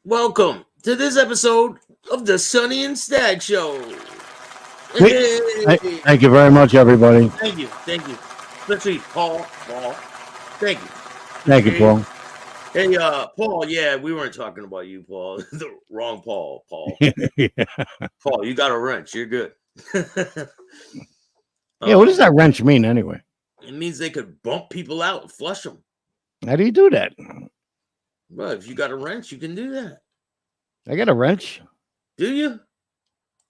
Welcome to this episode of the Sonny and Staxx Show. Hey, Hey, thank you very much, everybody. thank you. Especially Paul. Thank you. Thank you, Hey, Paul. hey, Paul. Yeah, we weren't talking about you, Paul. The wrong Paul. Yeah. Paul, you got a wrench. You're good. Yeah, what does that wrench mean anyway? It means they could bump people out and flush them. How do you do that? Well, if you got a wrench, you can do that. I got a wrench. Do you?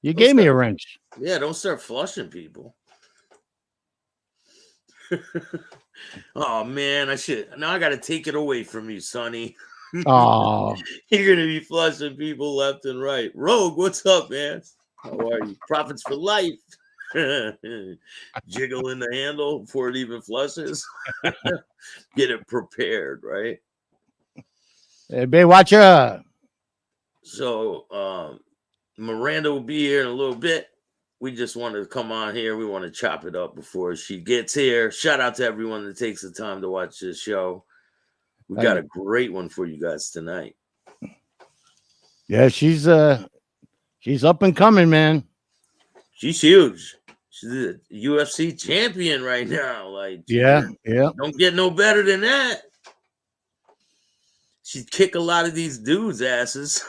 You gave me a wrench. Yeah, don't start flushing people. Oh man, now I gotta take it away from you, Sonny. Oh, You're gonna be flushing people left and right. Rogue, what's up, man? How are you? Profits for life. Jiggling the handle before it even flushes. Get it prepared, right? hey, babe, watch her. So Miranda will be here in a little bit. We just wanted to come on here. We want to chop it up before she gets here. Shout out to everyone that takes the time to watch this show. We got a great one for you guys tonight. Yeah, she's up and coming, man. She's huge. She's a UFC champion right now. Like, Yeah. Don't get no better than that. She'd kick a lot of these dudes' asses.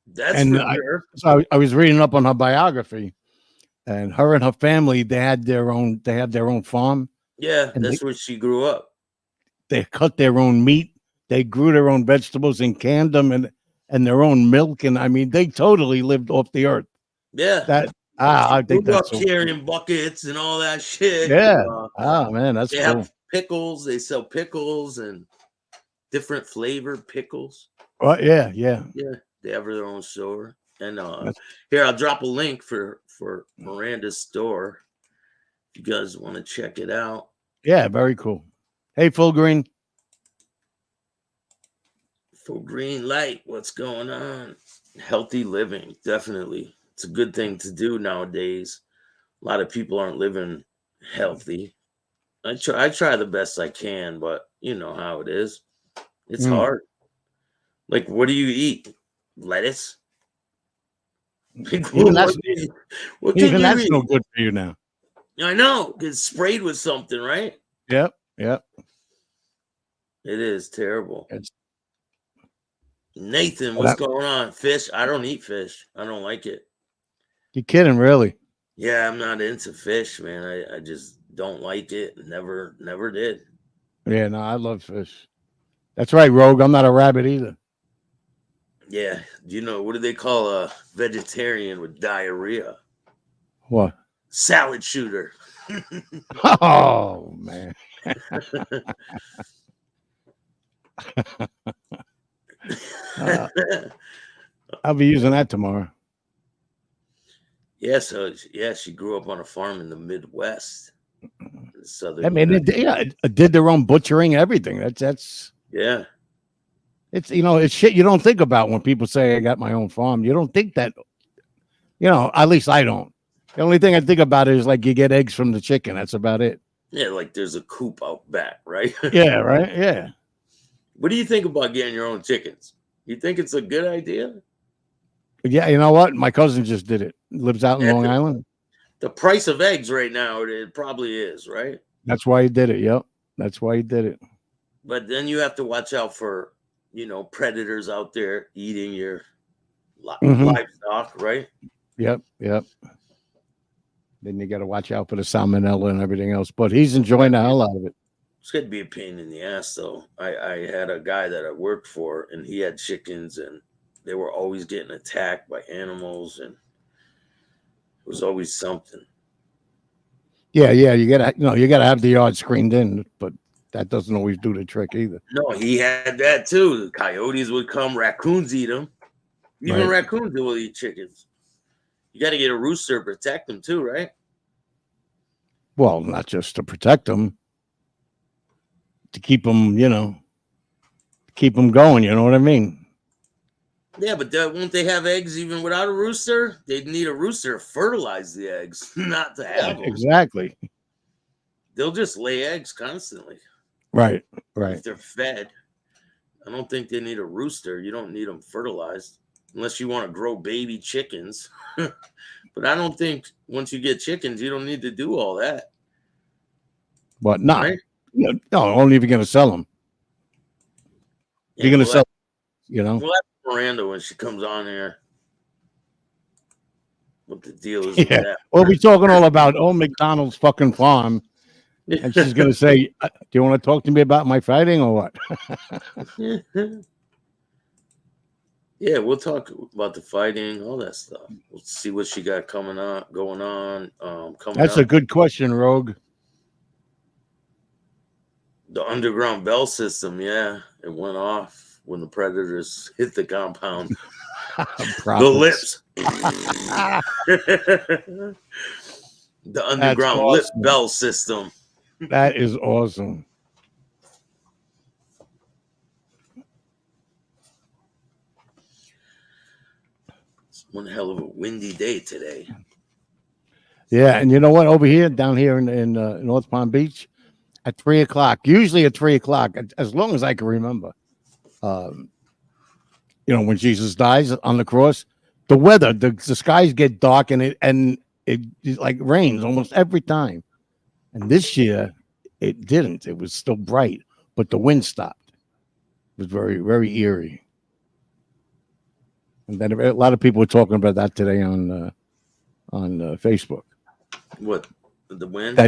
That's for sure. So I was reading up on her biography, and her and her family, they have their own farm. Yeah, and that's where she grew up. They cut their own meat. They grew their own vegetables and canned them, and their own milk. And I mean, they totally lived off the earth. Yeah. I think that's so carrying cool. Buckets and all that shit. Yeah. Man, that's they cool. Have pickles. They sell pickles and different flavored pickles. Oh, yeah. They have their own store. And here, I'll drop a link for Miranda's store. If you guys want to check it out. Yeah, very cool. Hey, Full Green. Full Green Light, what's going on? Healthy living, definitely. It's a good thing to do nowadays. A lot of people aren't living healthy. I try the best I can, but you know how it is. It's hard. Like, what do you eat? Lettuce? Even that's no good for you now. I know, it's sprayed with something, right? Yep. It is terrible. Nathan, what's going on? Fish? I don't eat fish. I don't like it. You kidding, really? Yeah, I'm not into fish, man. I just don't like it. Never did. Yeah, no, I love fish. That's right, Rogue. I'm not a rabbit either. Yeah. Do you know, what do they call a vegetarian with diarrhea? What? Salad shooter. Oh, man. I'll be using that tomorrow. Yeah, she grew up on a farm in the Midwest. I mean, it did their own butchering, everything. That's yeah. It's it's shit you don't think about when people say I got my own farm. You don't think that, at least I don't. The only thing I think about is like you get eggs from the chicken. That's about it. Yeah, like there's a coop out back, right? Yeah, right. Yeah. What do you think about getting your own chickens? You think it's a good idea? Yeah, you know what? My cousin just did it. Lives out in Long Island. The price of eggs right now, it probably is, right? That's why he did it. Yep. That's why he did it. But then you have to watch out for, predators out there eating your livestock, right? Yep. Then you got to watch out for the salmonella and everything else. But he's enjoying the hell out of it. It's going to be a pain in the ass, though. I had a guy that I worked for, and he had chickens, and they were always getting attacked by animals, and it was always something. Yeah. You gotta have the yard screened in, but that doesn't always do the trick either. No, he had that too. The coyotes would come, raccoons eat them. Even raccoons will eat chickens. You got to get a rooster to protect them too, right? Well, not just to protect them, to keep them, keep them going. You know what I mean? Yeah, but won't they have eggs even without a rooster? They'd need a rooster to fertilize the eggs, not to have them. Exactly. They'll just lay eggs constantly. Right. If they're fed. I don't think they need a rooster. You don't need them fertilized unless you want to grow baby chickens. But I don't think once you get chickens, you don't need to do all that. But no, Right? no, only if you're going to sell them. Yeah, You're going to we'll sell, you know. we'll have Miranda when she comes on here. What the deal is with Yeah. that? We'll be talking all about McDonald's fucking farm, and she's going to say, "Do you want to talk to me about my fighting or what?" Yeah, we'll talk about the fighting, all that stuff. We'll see what she got going on. That's a good question, Rogue. The underground bell system, yeah, it went off when the predators hit the compound. The lips. The underground lip bell system. That is awesome. It's one hell of a windy day today. Yeah, and you know what? Over here, down here in North Palm Beach, at 3:00, usually at 3:00, as long as I can remember, when Jesus dies on the cross, the weather, the skies get dark, and it like rains almost every time. And this year, it didn't. It was still bright, but the wind stopped. It was very, very eerie. And then a lot of people were talking about that today on Facebook. What, the wind?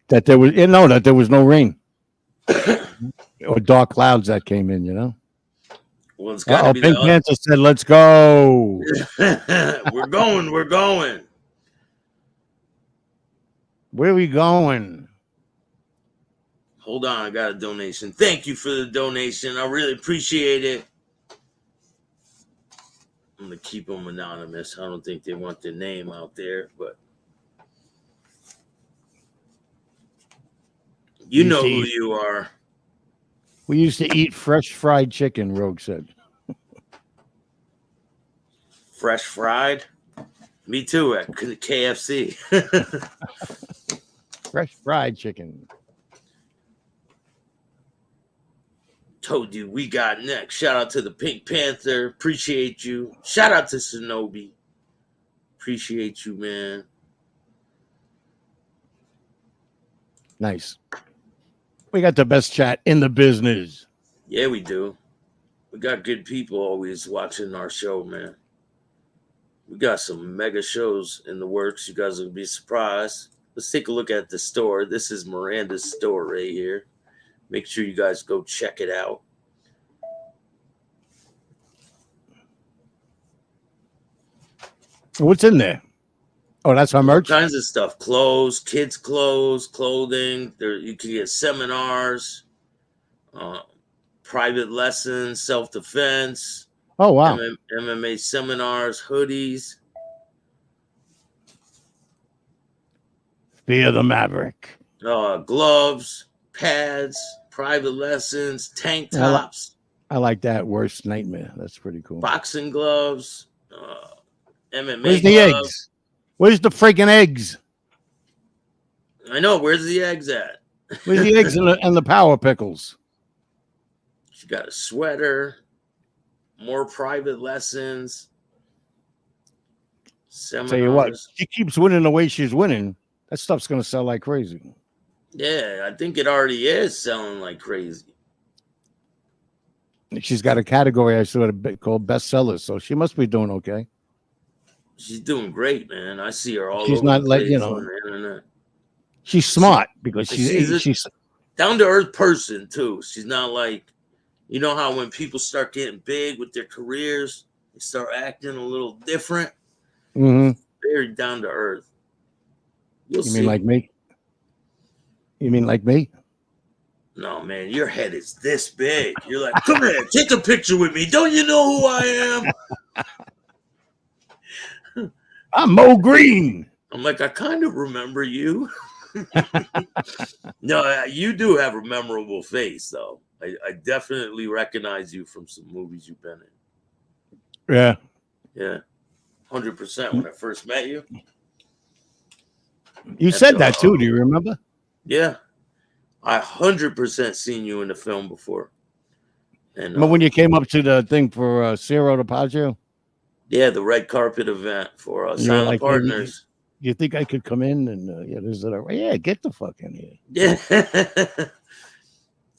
That there was that there was no rain or dark clouds that came in. Well, it's got to be Pink Panther said, "Let's go." We're going. We're going. Where are we going? Hold on, I got a donation. Thank you for the donation. I really appreciate it. I'm gonna keep them anonymous. I don't think they want their name out there, but you know who you are. We used to eat fresh fried chicken, Rogue said. Fresh fried? Me too at KFC. Fresh fried chicken. Told you we got next. Shout out to the Pink Panther. Appreciate you. Shout out to Shinobi. Appreciate you, man. Nice. We got the best chat in the business. Yeah, we do. We got good people always watching our show, man. We got some mega shows in the works. You guys will be surprised. Let's take a look at the store. This is Miranda's store right here. Make sure you guys go check it out. What's in there? Oh, that's our merch? All kinds of stuff. Clothes, kids' clothes, clothing. There, you can get seminars, private lessons, self-defense. Oh, wow. MMA seminars, hoodies. Fear the Maverick. Gloves, pads, private lessons, tank tops. I like that. Worst nightmare. That's pretty cool. Boxing gloves, MMA Where's the eggs? Where's the freaking eggs? I know. Where's the eggs at? Where's the eggs and the power pickles? She got a sweater, more private lessons, seminars. Tell you what, she keeps winning the way she's winning. That stuff's going to sell like crazy. Yeah, I think it already is selling like crazy. She's got a category I saw called bestsellers, so she must be doing okay. She's doing great, man. I see her all she's over not the like place on the internet. She's smart because she's down to earth person too. She's not like, you know how when people start getting big with their careers, they start acting a little different. Mm-hmm. Very down to earth. You mean like me? You mean like me? No, man, your head is this big. You're like, come here, take a picture with me. Don't you know who I am? I'm Mo Green. I'm like, I kind of remember you. No, you do have a memorable face, though. I definitely recognize you from some movies you've been in. Yeah. Yeah. 100% when I first met you. You said that too. Do you remember? Yeah. I 100% seen you in the film before. And Remember when you came up to the thing for Ciro DiPaggio? yeah, the red carpet event for And you were Silent like, "Hey, Partners. you think I could come in?" And yeah, there's that. Yeah, get the fuck in here. Yeah.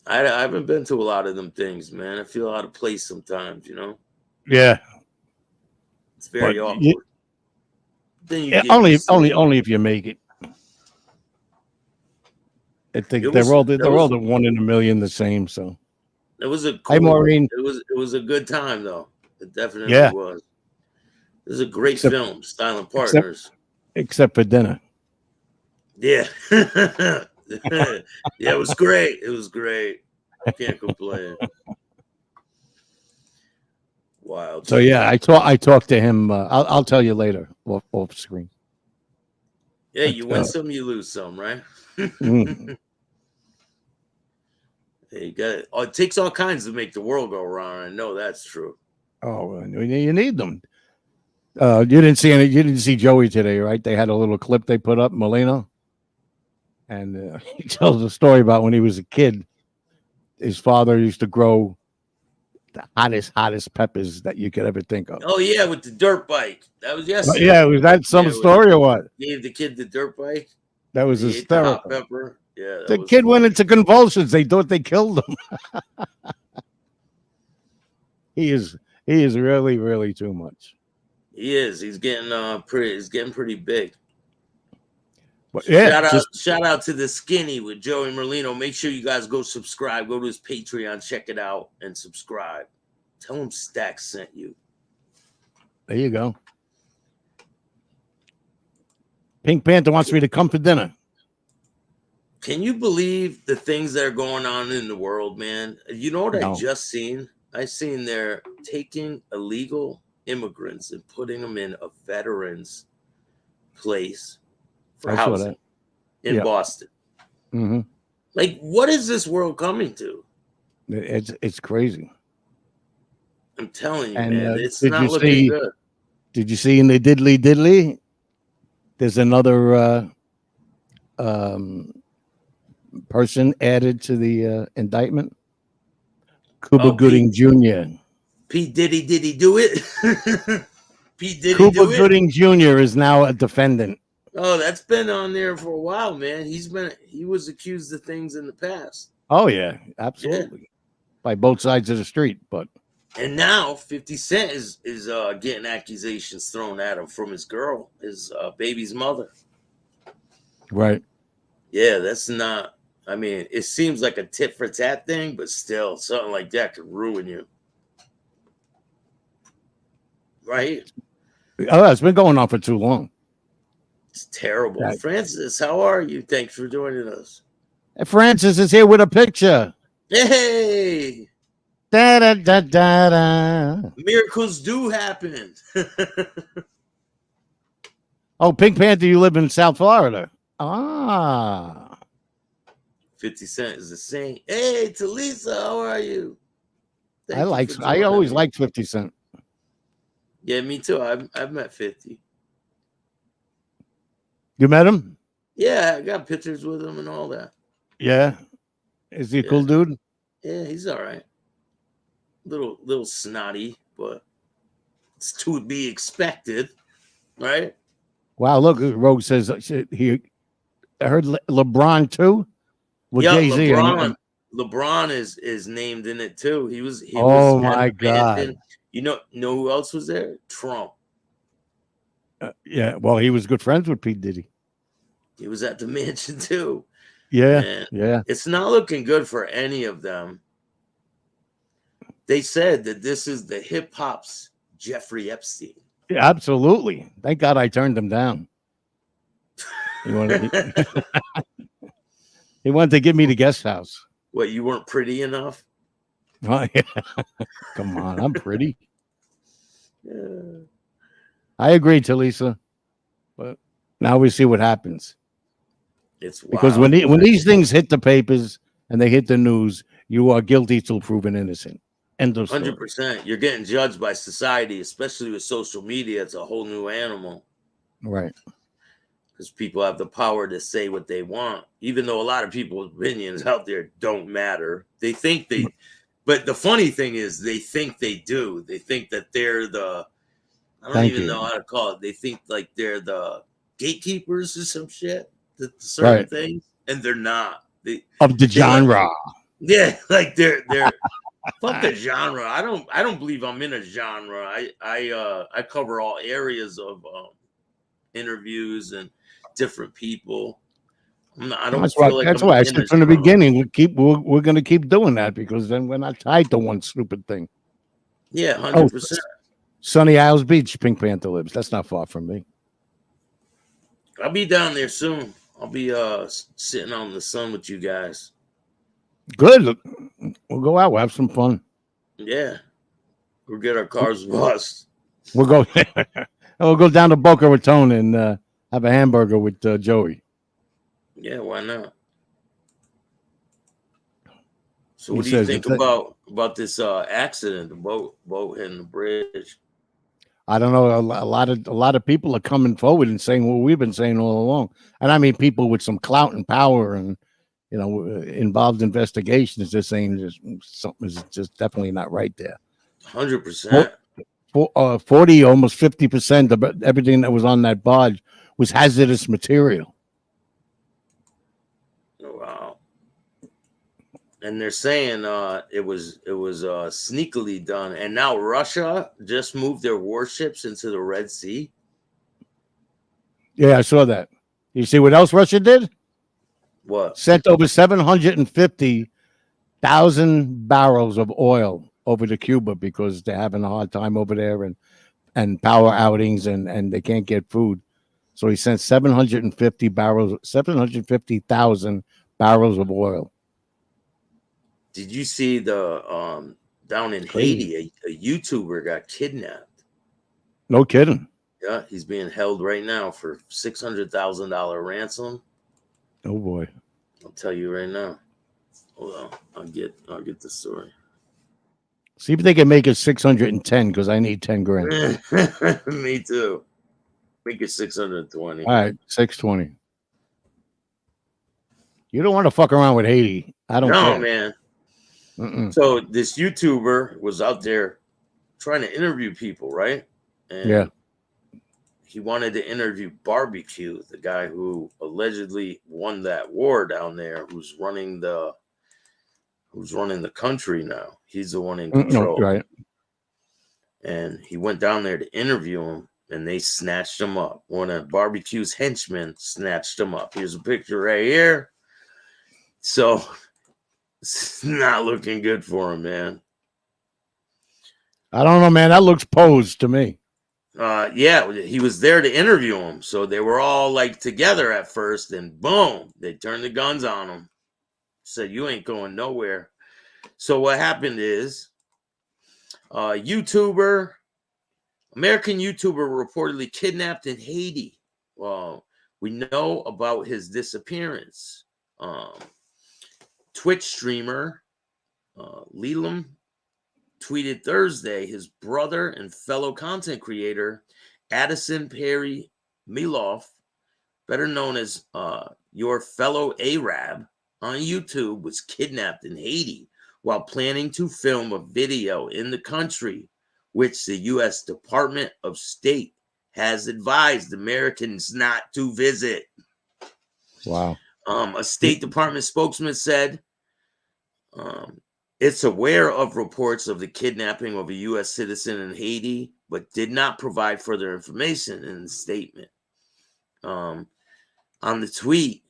I haven't been to a lot of them things, man. I feel out of place sometimes, you know? Yeah, It's but very awkward. Then you get only used to it. only if you make it. I It think was they're all the one in a million the same. So, it was a hi, cool Maureen. it was a good time though. It definitely Yeah, was. It was a great except film, Silent except Partners. except for dinner. Yeah. Yeah, it was great. It was great. Can't complain. Wild So yeah, shit. I talked to him. I'll tell you later off screen. Yeah, But, you win some, you lose some, right? mm, You got it. Oh, it takes all kinds to make the world go round. I know that's true. oh, you need them. You didn't see any. You didn't see Joey today, right? They had a little clip they put up, Molina, and he tells a story about when he was a kid. His father used to grow the hottest peppers that you could ever think of. Oh yeah, with the dirt bike. That was Yeah, yesterday. was that some Yeah, when story or what? he gave the kid the dirt bike That and was he ate the hot hysterical. pepper. Yeah, that The was kid went funny. into convulsions. They thought they killed him. He is really too much. He is. He's getting He's getting pretty big. But yeah, just Shout out to the Skinny with Joey Merlino. Make sure you guys go subscribe. Go to his Patreon, check it out, and subscribe. Tell him Staxx sent you. there you go. Pink Panther wants me to come for dinner. Can you believe the things that are going on in the world, man? You know what I No, just seen? I seen they're taking illegal immigrants and putting them in a veterans place for I saw housing that. in Yeah. Boston. Mm-hmm. Like, what is this world coming to? It's crazy. I'm telling you, And man, it's not looking good. did you see in the diddly diddly? There's another um, person added to the indictment. Cuba Oh, Gooding Jr. P. Diddy, did he do it? P. Diddy Cuba do it? Gooding Jr. is now a defendant. Oh, that's been on there for a while, man. He was accused of things in the past. Oh yeah, Yeah. absolutely. By both sides of the street, but And now 50 Cent is getting accusations thrown at him from his girl, his baby's mother. right. Yeah, that's not. I mean, it seems like a tit for tat thing, but still, something like that could ruin you, right? Oh, it's been going on for too long. It's terrible. Right. Francis, how are you? Thanks for joining us. Francis is here with a picture. Hey, Da da da da da. miracles do happen. Oh, Pink Panther, you live in South Florida. Ah. 50 Cent is the same. Hey, Talisa, how are you? Thank you for I joining always me. liked 50 Cent. Yeah, me too. I've met 50. You met him? Yeah, I got pictures with him and all that. Yeah. Is he a cool dude? Yeah, he's all right. Little snotty, but it's to be expected, right? Wow, look, Rogue says he I heard LeBron too with Yeah, Jay-Z. LeBron is named in it too. He was Oh at my the mansion. God. You know who else was there? Trump. Yeah, well, he was good friends with P. Diddy. He was at the mansion too. Yeah, And yeah. it's not looking good for any of them. They said that this is the hip hop's Jeffrey Epstein. Yeah, absolutely. Thank God I turned him down. He wanted, he wanted to give me the guest house. What, you weren't pretty enough? Oh, yeah. Come on, I'm pretty. Yeah. I agree, Talisa. But now we see what happens. It's wild. Because when these things hit the papers and they hit the news, you are guilty till proven innocent. End of story. 100%. You're getting judged by society, especially with social media. It's a whole new animal. Right. Because people have the power to say what they want, even though a lot of people's opinions out there don't matter. They think But the funny thing is, they think they do. They think that they're the, I don't Thank even you. know how to call it. They think like they're the gatekeepers or some shit to certain Right. things, and they're not. Of the They let, genre. yeah, like they're fuck a genre. I don't believe I'm in a genre. I cover all areas of interviews and different people. I don't feel like That's I'm why I in a said from the genre. beginning we're going to keep doing that because then we're not tied to one stupid thing. Yeah, Oh, 100%. Sunny Isles Beach, Pink Panther lives. That's not far from me. I'll be down there soon. I'll be sitting on the sun with you guys. Good. We'll go out. We'll have some fun. Yeah, we'll get our cars washed. We'll go. We'll go down to Boca Raton and have a hamburger with Joey. Yeah, why not? So, He what do you says think about this accident? The boat hitting the bridge. I don't know. A lot of people are coming forward and saying what we've been saying all along, and I mean people with some clout and power and involved investigations. They're saying something is just definitely not right there. 100%. 40, almost 50% of everything that was on that barge was hazardous material. Wow. And they're saying it was sneakily done. And now Russia just moved their warships into the Red Sea. Yeah, I saw that. You see what else Russia did? What? Sent over 750,000 barrels of oil over to Cuba because they're having a hard time over there and power outings and they can't get food. So he sent 750,000 barrels of oil. Did you see the down in Crazy. Haiti, a YouTuber got kidnapped? No kidding. Yeah, he's being held right now for $600,000 ransom. Oh boy. I'll tell you right now. Hold on, I'll get the story. See if they can make it 610 because I need 10 grand. Me too. Make it 620. All right, 620. You don't want to fuck around with Haiti. I don't No, care. man. Mm-mm. So this YouTuber was out there trying to interview people, right? And Yeah. he wanted to interview Barbecue, the guy who allegedly won that war down there, who's running the country now. He's the one in No, control. right. And he went down there to interview him, and they snatched him up. One of Barbecue's henchmen snatched him up. Here's a picture right here. So it's not looking good for him, man. I don't know, man. That looks posed to me. Yeah, he was there to interview him. So they were all like together at first, and boom, they turned the guns on him. Said, "You ain't going nowhere." So what happened is, American YouTuber reportedly kidnapped in Haiti. Well, we know about his disappearance. Twitch streamer Leland tweeted Thursday his brother and fellow content creator Addison Perry Miloff, better known as your fellow Arab on YouTube, was kidnapped in Haiti while planning to film a video in the country, which the U.S. Department of State has advised Americans not to visit. Wow. A State Department spokesman said it's aware of reports of the kidnapping of a U.S. citizen in Haiti, but did not provide further information in the statement. On the tweet,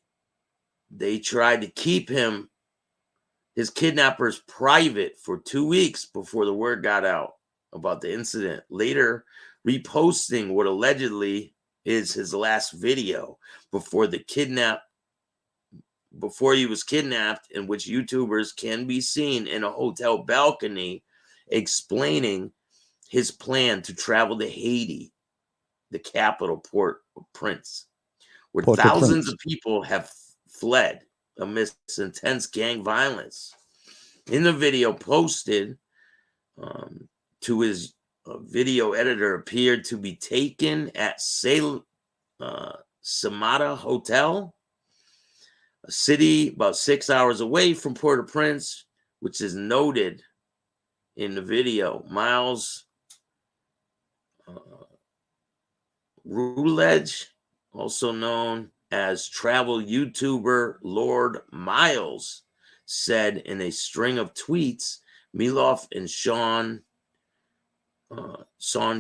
they tried to keep his kidnappers private for 2 weeks before the word got out about the incident, later reposting what allegedly is his last video before he was kidnapped, in which YouTubers can be seen in a hotel balcony explaining his plan to travel to Haiti, the capital Port-au-Prince, where thousands of people have fled amidst intense gang violence. In the video posted to his video editor, appeared to be taken at Samada Hotel, a city about 6 hours away from Port-au-Prince, which is noted in the video. Miles Routledge, also known as travel YouTuber Lord Miles, said in a string of tweets, Milov and Sean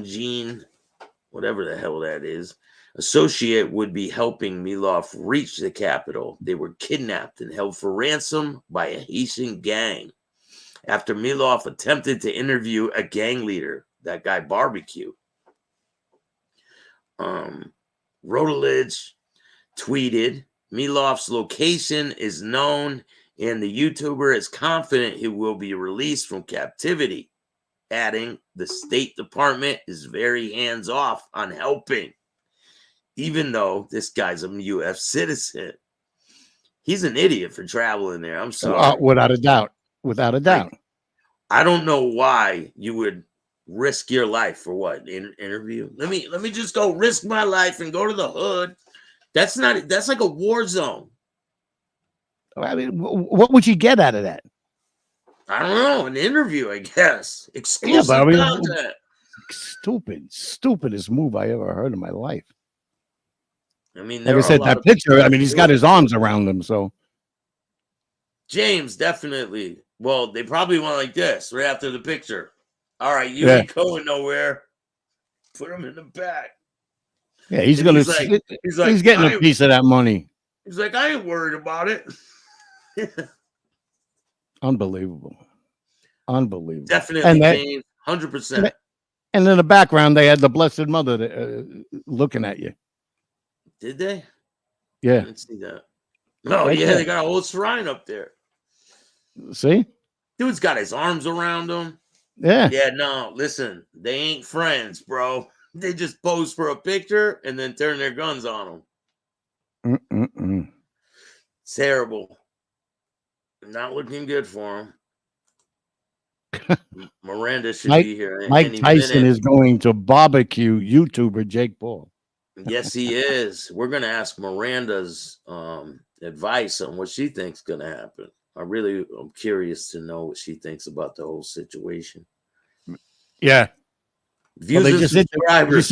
Jean, whatever the hell that is, associate would be helping Milov reach the capital. They were kidnapped and held for ransom by a Haitian gang after Milov attempted to interview a gang leader, that guy Barbecue. Routledge tweeted, Milov's location is known and the YouTuber is confident he will be released from captivity, adding, the State Department is very hands-off on helping, even though this guy's a U.S. citizen. He's an idiot for traveling there. I'm sorry. Without a doubt. Without a doubt. Like, I don't know why you would risk your life for what? Interview? Let me just go risk my life and go to the hood. That's like a war zone. I mean, what would you get out of that? I don't know. An interview, I guess. Exclusive content. Stupidest move I ever heard in my life. I mean, like I said, that picture, I mean, he's got his arms around him, so. James, definitely. Well, they probably went like this right after the picture. All right, you ain't going nowhere. Put him in the back. Yeah, he's getting a piece of that money. He's like, I ain't worried about it. Unbelievable. Definitely, and James, 100%. And in the background, they had the Blessed Mother looking at you. Did they? Yeah. I didn't see that. No, right, yeah, they got a whole shrine up there. See? Dude's got his arms around him. Yeah. Yeah, no, listen, they ain't friends, bro. They just pose for a picture and then turn their guns on him. Terrible. Not looking good for him. Miranda should be here. Mike Tyson is going to barbecue YouTuber Jake Paul. Yes, he is. We're going to ask Miranda's advice on what she thinks is going to happen. I'm curious to know what she thinks about the whole situation. Yeah. Views and subscribers,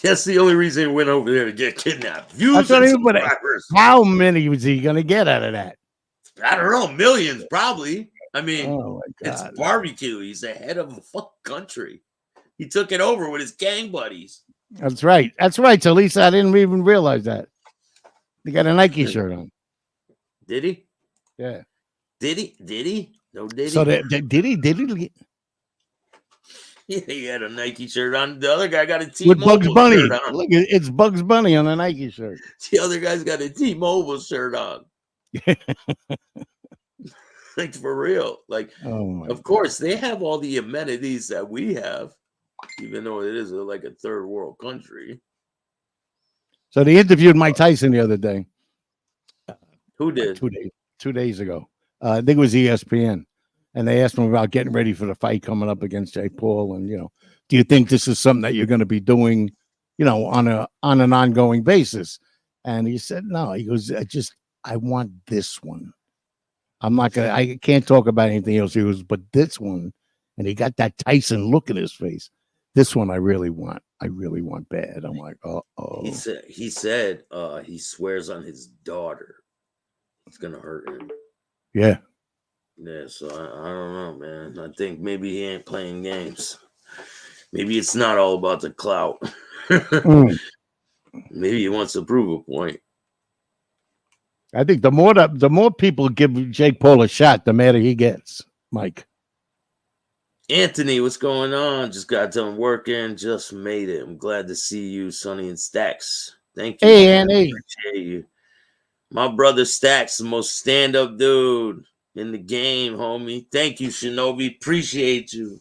that's the only reason he went over there to get kidnapped. Views and subscribers. How many was he going to get out of that? I don't know. Millions, probably. I mean, it's barbecue. He's the head of a fucking country. He took it over with his gang buddies. That's right. That's right, Talisa. I didn't even realize that. He got a Nike shirt on. Did he? Yeah. Did he? No, did he? So did he? Yeah, he had a Nike shirt on. The other guy got a T-Mobile with Bugs Bunny. Shirt on. Look, it's Bugs Bunny on a Nike shirt. The other guy's got a T-Mobile shirt on. Like, for real. Like, of course, they have all the amenities that we have, even though it is like a third world country. So they interviewed Mike Tyson the other day. Who did? 2 days ago. I think it was ESPN. And they asked him about getting ready for the fight coming up against Jake Paul. And, do you think this is something that you're going to be doing, on an ongoing basis? And he said, no. He goes, I want this one. I can't talk about anything else. He goes, but this one, and he got that Tyson look in his face. This one I really want. I really want bad. I'm like, uh-oh. He said he swears on his daughter. It's going to hurt him. Yeah. Yeah, so I don't know, man. I think maybe he ain't playing games. Maybe it's not all about the clout. Maybe he wants to prove a point. I think the more people give Jake Paul a shot, the madder he gets, Mike. Anthony, what's going on? Just got done working. Just made it. I'm glad to see you, Sonny and Staxx. Thank you. Hey, Andy. Appreciate you. My brother Staxx, the most stand-up dude in the game, homie. Thank you, Shinobi. Appreciate you.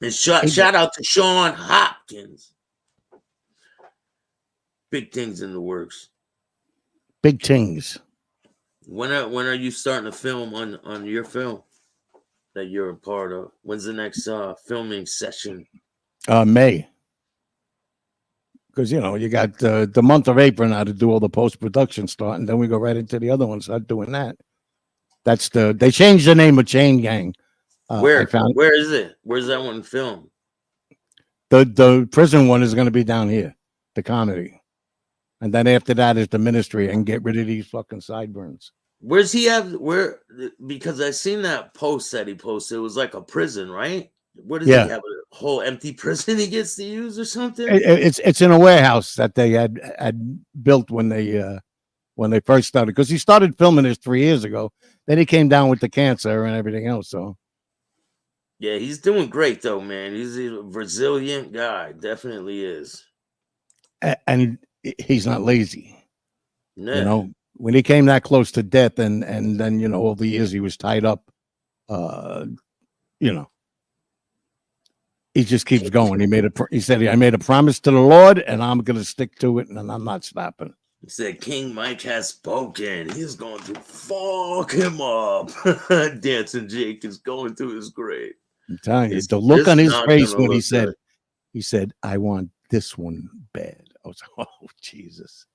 And shout out to Sean Hopkins. Big things in the works. Big things. When are you starting to film on your film that you're a part of? When's the next filming session? May. Because, you got the month of April now to do all the post-production stuff, and then we go right into the other one, start doing that. That's they changed the name of Chain Gang. I found Where is it? Where's that one filmed? the prison one is going to be down here, the comedy, and then after that is the ministry, and get rid of these fucking sideburns. Where's he have where? Because I seen that post that he posted. It was like a prison, right? What does he have? A whole empty prison he gets to use or something? It's in a warehouse that they had built when they first started, because he started filming this 3 years ago. Then he came down with the cancer and everything else. So yeah, he's doing great though, man. He's a resilient guy, definitely is, and he's not lazy. Yeah. You know, when he came that close to death, and then, you know, all the years he was tied up, you know, he just keeps going. He said, I made a promise to the Lord, and I'm going to stick to it, and I'm not stopping. He said, King Mike has spoken. He's going to fuck him up. Dancing Jake is going to his grave. I'm telling you, the look on his face when he said, I want this one bad. I was like, oh, Jesus.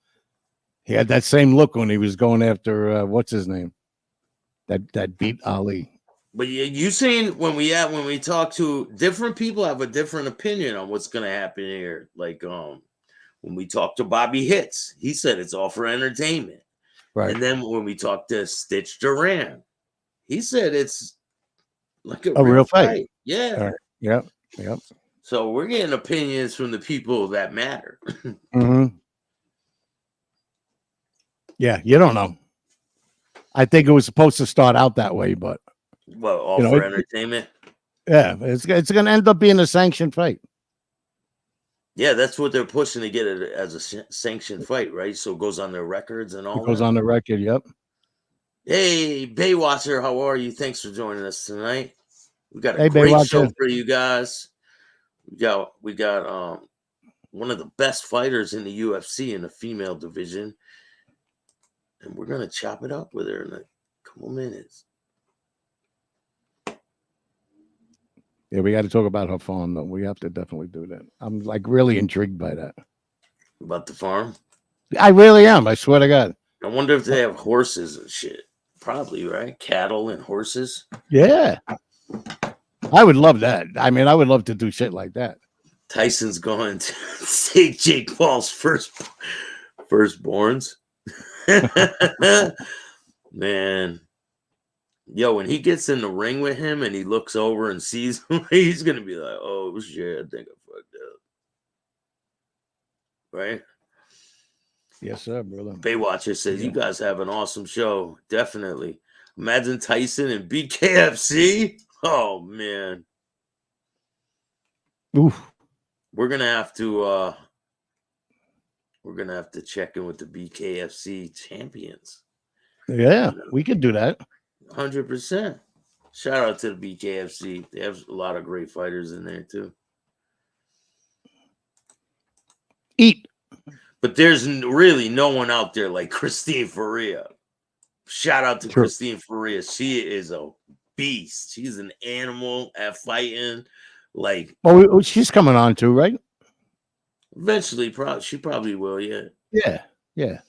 He had that same look when he was going after, what's his name? That beat Ali. But you saying when we talk to different people have a different opinion on what's going to happen here. Like, when we talked to Bobby Hits, he said it's all for entertainment. Right. And then when we talked to Stitch Duran, he said it's like a real fight. Yeah. Right. Yep. So we're getting opinions from the people that matter. Mm-hmm. Yeah, you don't know. I think it was supposed to start out that way, but all for entertainment. Yeah, it's going to end up being a sanctioned fight. Yeah, that's what they're pushing to get it as a sanctioned fight, right? So it goes on their records and all. It goes on the record. Yep. Hey, Baywatcher, how are you? Thanks for joining us tonight. We got a great show for you guys. We got one of the best fighters in the UFC in the female division, and we're gonna chop it up with her in a couple minutes. Yeah, we got to talk about her farm, though. We have to definitely do that. I'm like really intrigued by that. About the farm? I really am. I swear to God. I wonder if they have horses and shit. Probably, right? Cattle and horses. Yeah. I would love that. I mean, I would love to do shit like that. Tyson's going to take Jake Paul's firstborns. Man. Yo, when he gets in the ring with him and he looks over and sees him, he's going to be like, oh, shit, I think I fucked up. Right? Yes, sir, brother. Baywatcher says, you guys have an awesome show. Definitely. Imagine Tyson and BKFC. Oh, man. Oof. We're going to have to check in with the BKFC champions. Yeah, we could do that. 100%. Shout out to the BKFC. They have a lot of great fighters in there too. Eat. But there's really no one out there like Christine Faria. Shout out to Christine Faria. She is a beast. She's an animal at fighting. Like, oh, she's coming on too, right? Eventually, she probably will. Yeah. Yeah.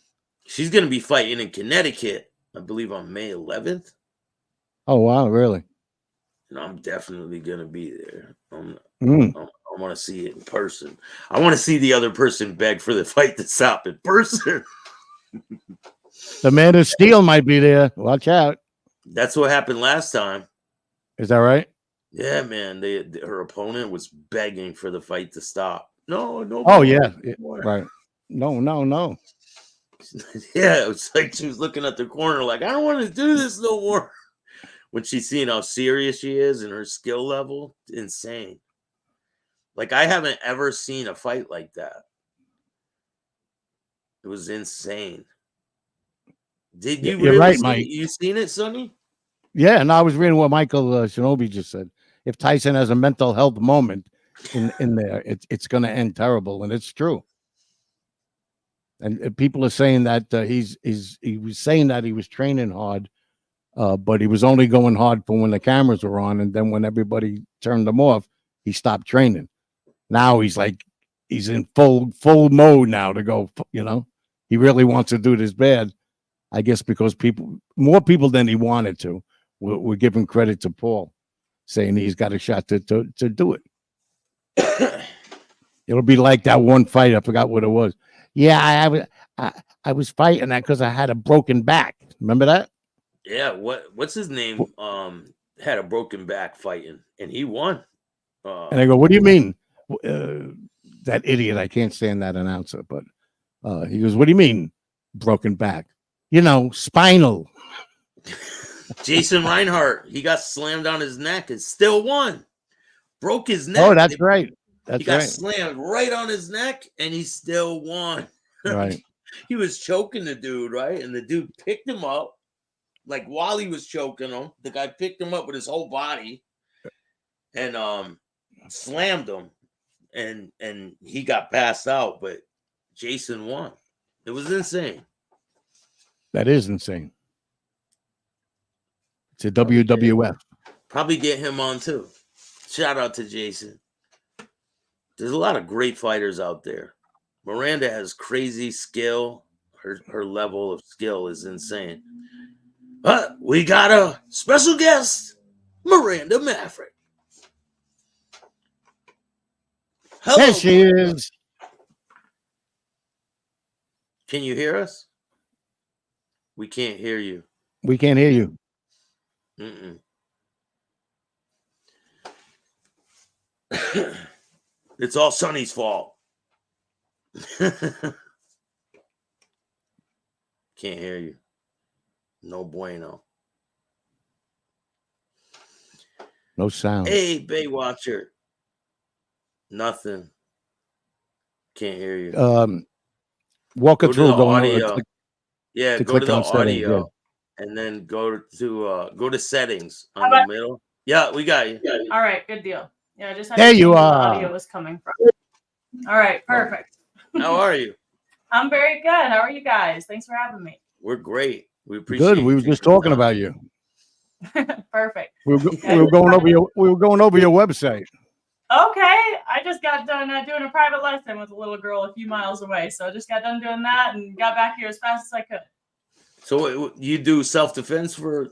She's gonna be fighting in Connecticut, I believe, on May 11th. Oh, wow, really? And I'm definitely going to be there. I want to see it in person. I want to see the other person beg for the fight to stop in person. The Man of Steel might be there. Watch out. That's what happened last time. Is that right? Yeah, man. Her opponent was begging for the fight to stop. No. Oh, yeah. Right. No. Yeah, it was like she was looking at the corner like, I don't want to do this no more. When she's seeing how serious she is and her skill level, insane. Like, I haven't ever seen a fight like that. It was insane. Did you You're right, Mike. You seen it, Sonny? Yeah, and I was reading what Michael Shinobi just said. If Tyson has a mental health moment in there, it's going to end terrible, and it's true. And people are saying that he was saying that he was training hard. But he was only going hard for when the cameras were on, and then when everybody turned them off, he stopped training. Now he's in full mode now to go. You know, he really wants to do this bad, I guess because more people than he wanted to, were giving credit to Paul, saying he's got a shot to do it. It'll be like that one fight. I forgot what it was. Yeah, I was fighting that because I had a broken back. Remember that? Yeah. What's his name? Had a broken back fighting, and he won. And I go, what do you mean? That idiot, I can't stand that announcer, but he goes, what do you mean broken back? You know, spinal. Jason Reinhart, he got slammed on his neck and still won. Broke his neck. Oh, that's right. He got slammed right on his neck and he still won. Right. He was choking the dude, right? And the dude picked him up. Like while he was choking him, the guy picked him up with his whole body and slammed him. And he got passed out, but Jason won. It was insane. That is insane. It's a WWF. Probably get him on too. Shout out to Jason. There's a lot of great fighters out there. Miranda has crazy skill. Her level of skill is insane. But we got a special guest, Miranda Maverick. Hello. There she is. Can you hear us? We can't hear you. We can't hear you. It's all Sonny's fault. Can't hear you. No bueno. No sound. Hey, Baywatcher. Nothing. Can't hear you. Walk it through. Go to the audio, settings, yeah. And then go to settings on the middle. Yeah, we got you. All right, good deal. Yeah, just had there to you see where are. the audio was coming from. All right, perfect. How are you? I'm very good. How are you guys? Thanks for having me. We're great. We appreciate. Good. We were just talking about you. Perfect. We were going over your website. Okay, I just got done doing a private lesson with a little girl a few miles away, so I just got done doing that and got back here as fast as I could. So you do self-defense for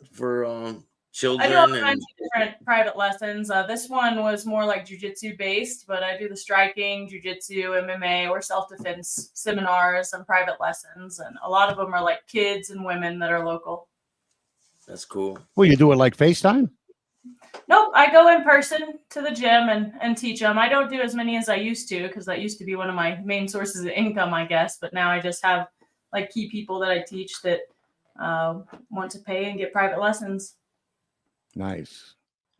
children? I do all kinds of different private lessons. This one was more like jiu-jitsu based, but I do the striking, jiu-jitsu, MMA, or self-defense seminars and private lessons, and a lot of them are like kids and women that are local. That's cool. Well, you do it like FaceTime? Nope, I go in person to the gym and teach them. I don't do as many as I used to because that used to be one of my main sources of income, I guess. But now I just have like key people that I teach that want to pay and get private lessons. Nice.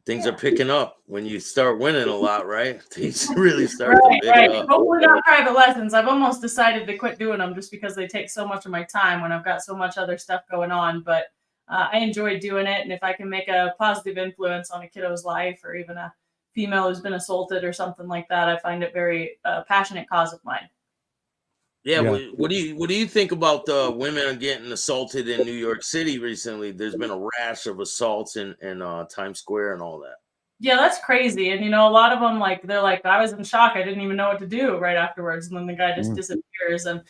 Things are picking up when you start winning a lot, right? Things really start to pick up. Hopefully not private lessons. I've almost decided to quit doing them just because they take so much of my time when I've got so much other stuff going on. But I enjoy doing it. And if I can make a positive influence on a kiddo's life or even a female who's been assaulted or something like that, I find it very passionate cause of mine. Yeah. What do you think about the women getting assaulted in New York City recently? There's been a rash of assaults in Times Square and all that. Yeah, that's crazy. And, a lot of them, they're like, I was in shock. I didn't even know what to do right afterwards. And then the guy just disappears. And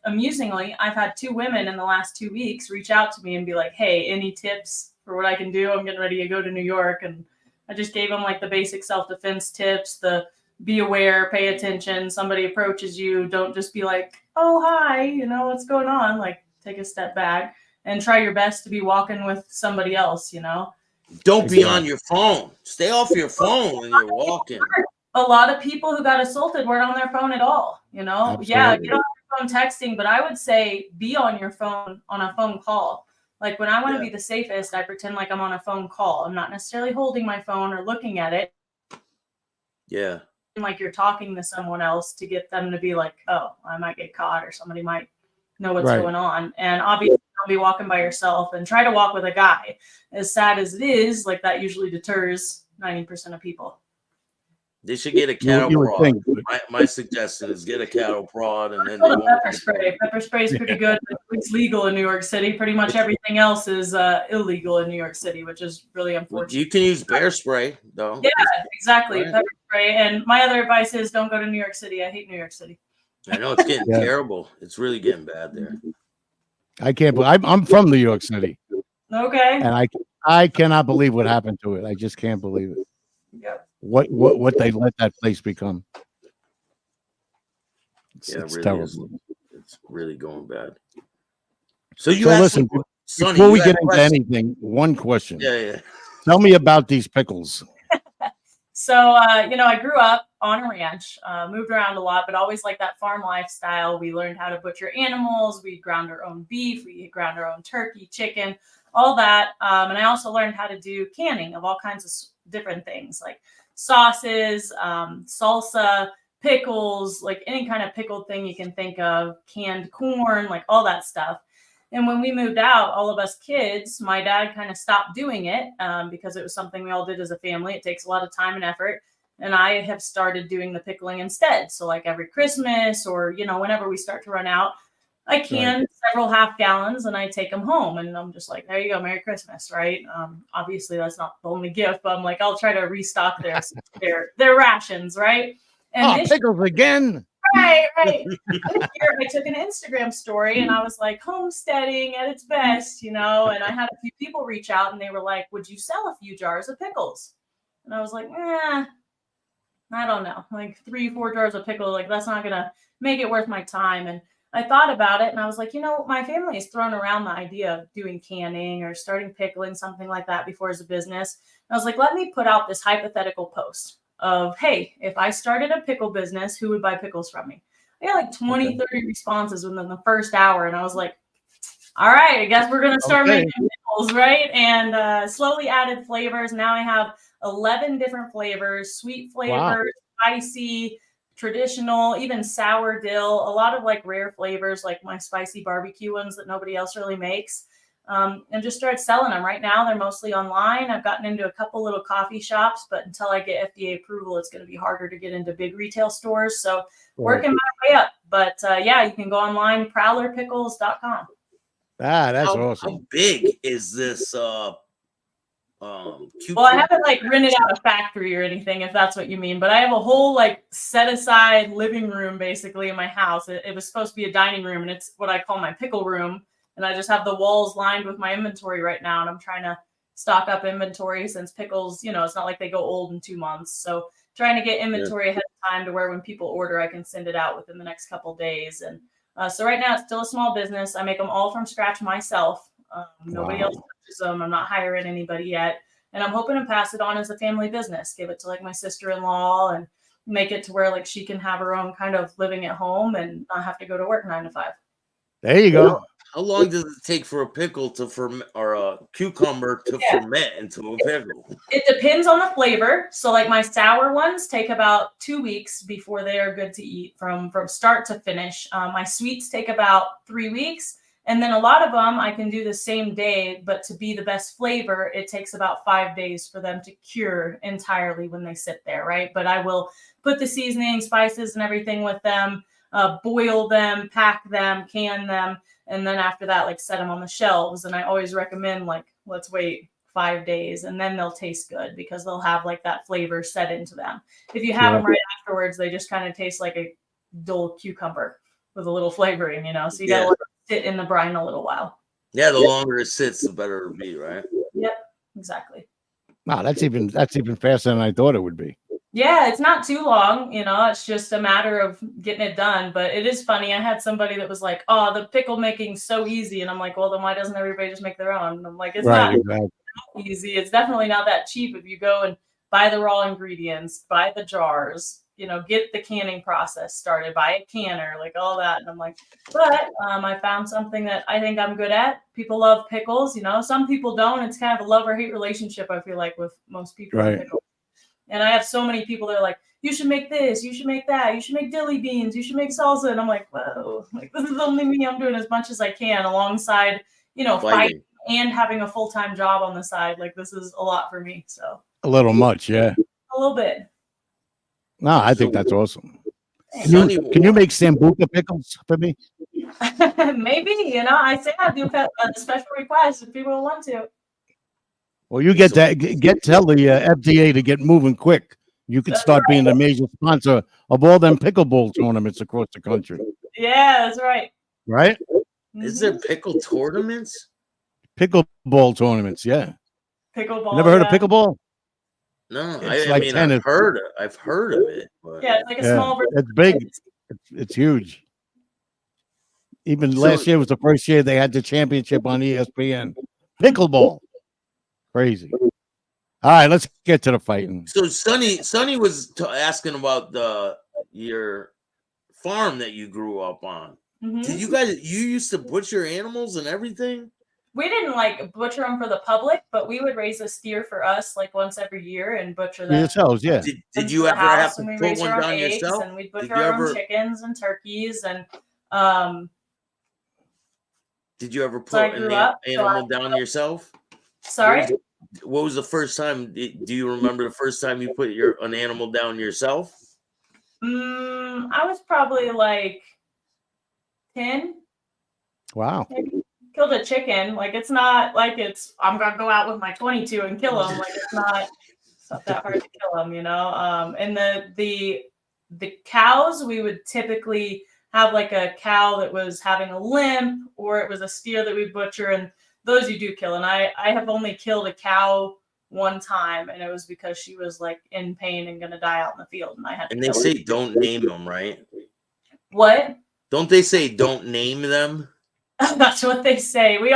amusingly, I've had 2 women in the last 2 weeks reach out to me and be like, hey, any tips for what I can do? I'm getting ready to go to New York. And I just gave them the basic self-defense tips, the be aware, pay attention. Somebody approaches you. Don't just be like, oh, hi, what's going on? Take a step back and try your best to be walking with somebody else, Don't be on your phone. Stay off your phone when you're walking. A lot of people who got assaulted weren't on their phone at all, Absolutely. Yeah, get on your phone texting, but I would say be on your phone on a phone call. When I want to be the safest, I pretend like I'm on a phone call. I'm not necessarily holding my phone or looking at it. Yeah. Like you're talking to someone else to get them to be like, oh, I might get caught or somebody might know what's going on. And obviously don't be walking by yourself and try to walk with a guy. As sad as it is, that usually deters 90% of people. They should get a cattle prod. My suggestion is get a cattle prod and then pepper spray. Pepper spray is pretty good. It's legal in New York City. Pretty much everything else is illegal in New York City, which is really unfortunate. You can use bear spray, though. Yeah, exactly. Right. Pepper spray. And my other advice is don't go to New York City. I hate New York City. I know it's getting terrible. It's really getting bad there. I can't believe I'm from New York City, Okay. and I cannot believe what happened to it. I just can't believe it. Yep. What they let that place become. Yeah, it It's really terrible. is. It's really going bad. So you So had listen, Sonny, before you we had get into questions. anything, one question. Yeah. Tell me about these pickles. So, I grew up on a ranch, moved around a lot, but always like that farm lifestyle. We learned how to butcher animals. We ground our own beef. We ground our own turkey, chicken, all that. And I also learned how to do canning of all kinds of different things like sauces, salsa, pickles, like any kind of pickled thing you can think of, canned corn, like all that stuff. And when we moved out, all of us kids, my dad kind of stopped doing it because it was something we all did as a family. It takes a lot of time and effort. And I have started doing the pickling instead. So like every Christmas or, whenever we start to run out, I can several half gallons and I take them home. And I'm just like, there you go. Merry Christmas. Right. Obviously, that's not the only gift, but I'm like, I'll try to restock their rations. Right. And Pickles again. Right. This year I took an Instagram story and I was like, homesteading at its best, and I had a few people reach out and they were like, would you sell a few jars of pickles? And I was like, I don't know, like 3-4 jars of pickle, like that's not gonna make it worth my time. And I thought about it and I was like, my family has thrown around the idea of doing canning or starting pickling, something like that before as a business. And I was like, let me put out this hypothetical post of, hey, if I started a pickle business, who would buy pickles from me? I got like 20, 30 responses within the first hour. And I was like, all right, I guess we're going to start making pickles, right? And slowly added flavors. Now I have 11 different flavors, sweet flavors, spicy, traditional, even sour dill, a lot of like rare flavors, like my spicy barbecue ones that nobody else really makes. And just started selling them. Right now, they're mostly online. I've gotten into a couple little coffee shops, but until I get FDA approval, it's going to be harder to get into big retail stores. So working my way up. But you can go online, prowlerpickles.com. That's awesome. How big is this? Well, I haven't like rented out a factory or anything, if that's what you mean, but I have a whole like set aside living room basically in my house. It was supposed to be a dining room, and it's what I call my pickle room. And I just have the walls lined with my inventory right now. And I'm trying to stock up inventory since pickles, it's not like they go old in 2 months. So trying to get inventory ahead of time to where when people order, I can send it out within the next couple of days. And so right now it's still a small business. I make them all from scratch myself. Nobody else touches them. I'm not hiring anybody yet. And I'm hoping to pass it on as a family business, give it to like my sister-in-law and make it to where like she can have her own kind of living at home and not have to go to work 9 to 5. There you go. How long does it take for a pickle to ferment or a cucumber to ferment into a pickle? It depends on the flavor. So like my sour ones take about 2 weeks before they are good to eat from start to finish. My sweets take about 3 weeks. And then a lot of them I can do the same day, but to be the best flavor, it takes about 5 days for them to cure entirely when they sit there, right? But I will put the seasoning, spices, and everything with them, boil them, pack them, can them, and then after that, like set them on the shelves. And I always recommend like, let's wait 5 days and then they'll taste good because they'll have like that flavor set into them. If you have them right afterwards, they just kind of taste like a dull cucumber with a little flavoring, so you got to let it sit in the brine a little while. Yeah, the longer it sits, the better it'll be, right? Yep, exactly. Wow, that's even faster than I thought it would be. Yeah, it's not too long, it's just a matter of getting it done. But it is funny. I had somebody that was like, oh, the pickle making's so easy. And I'm like, well, then why doesn't everybody just make their own? And I'm like, it's not easy. It's definitely not that cheap if you go and buy the raw ingredients, buy the jars, get the canning process started, buy a canner, like all that. And I'm like, but I found something that I think I'm good at. People love pickles, some people don't. It's kind of a love or hate relationship, I feel like, with most people. Right. Pickles. And I have so many people that are like, you should make this, you should make that, you should make dilly beans, you should make salsa. And I'm like, whoa, like this is only me. I'm doing as much as I can alongside, fighting and having a full-time job on the side. Like this is a lot for me. So a little much, yeah. A little bit. No, I think that's awesome. Can you make sambuca pickles for me? Maybe, I say I do a special request if people want to. Well, you tell the FDA to get moving quick. You could start being a major sponsor of all them pickleball tournaments across the country. Yeah, that's right. Right? Is there pickle tournaments? Pickleball tournaments, yeah. Pickleball. You never heard of pickleball? No, It's I like mean tennis. I've heard of it. But Yeah, it's like a small version. It's big. It's huge. Even So- last year was the first year they had the championship on ESPN. Pickleball. Crazy. All right, let's get to the fighting. So Sonny was asking about your farm that you grew up on. Did you used to butcher animals and everything? We didn't like butcher them for the public, but we would raise a steer for us like once every year and butcher them. Yourselves, yeah. Did you ever have to and we put raised one our own down eggs, yourself? and we'd Did butcher you our ever own chickens and turkeys and Did you ever put So I an grew up, animal down yourself? sorry. What was the first time? Do you remember the first time you put an animal down yourself? I was probably like 10. Wow. Maybe. Killed a chicken. Like it's not like I'm gonna go out with my 22 and kill them. Like it's not that hard to kill them, you know. And the cows, we would typically have like a cow that was having a limp, or it was a steer that we butcher, and those you do kill. And I have only killed a cow one time, and it was because she was like in pain and gonna die out in the field, and I had to And they kill her. say don't name them, right? What? Don't they say don't name them? That's what they say. We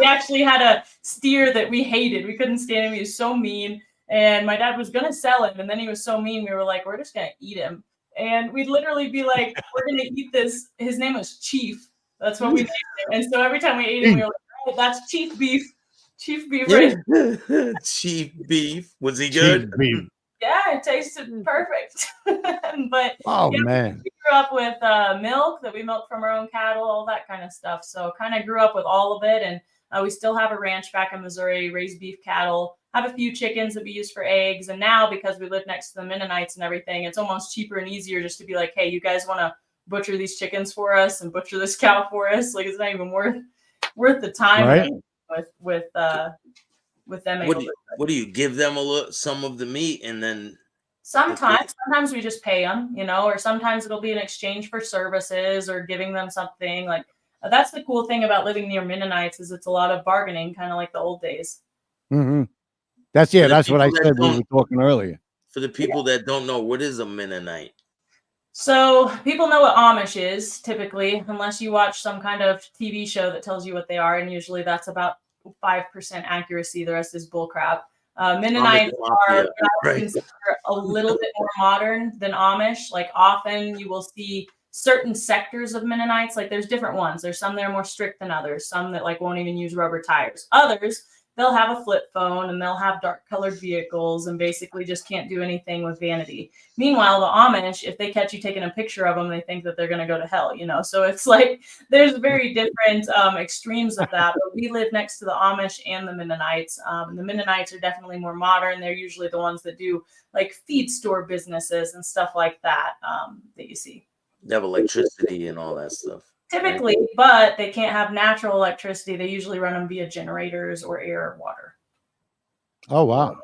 actually had a steer that we hated. We couldn't stand him. He was so mean. And my dad was gonna sell him, and then he was so mean. We were like, we're just gonna eat him. And we'd literally be like, we're gonna eat this. His name was Chief. That's what we named him. And so every time we ate him, we were like, oh, that's Chief beef. Chief beef, right? Chief beef. Was he good? Chief beef. Yeah, it tasted perfect. But man, we grew up with milk that we milked from our own cattle, all that kind of stuff. So kind of grew up with all of it. And we still have a ranch back in Missouri, raise beef cattle, have a few chickens that we use for eggs. And now because we live next to the Mennonites and everything, it's almost cheaper and easier just to be like, hey, you guys want to butcher these chickens for us and butcher this cow for us? Like it's not even worth the time, right? With them. What do you give them some of the meat, and then sometimes we just pay them, you know, or sometimes it'll be in exchange for services or giving them something. Like that's the cool thing about living near Mennonites is it's a lot of bargaining, kind of like the old days. Mm-hmm. That's what I said. We were talking earlier. For the people that don't know, what is a Mennonite? So people know what Amish is typically, unless you watch some kind of TV show that tells you what they are, and usually that's about 5% accuracy. The rest is bullcrap. Mennonites are considered a little bit more modern than Amish. Like often you will see certain sectors of Mennonites. Like there's different ones. There's some that are more strict than others. Some that like won't even use rubber tires. Others, they'll have a flip phone and they'll have dark colored vehicles and basically just can't do anything with vanity. Meanwhile, the Amish, if they catch you taking a picture of them, they think that they're going to go to hell, you know? So it's like, there's very different extremes of that. But we live next to the Amish and the Mennonites. The Mennonites are definitely more modern. They're usually the ones that do like feed store businesses and stuff like that, that you see. They have electricity and all that stuff. Typically, but they can't have natural electricity. They usually run them via generators or air or water. Oh, wow.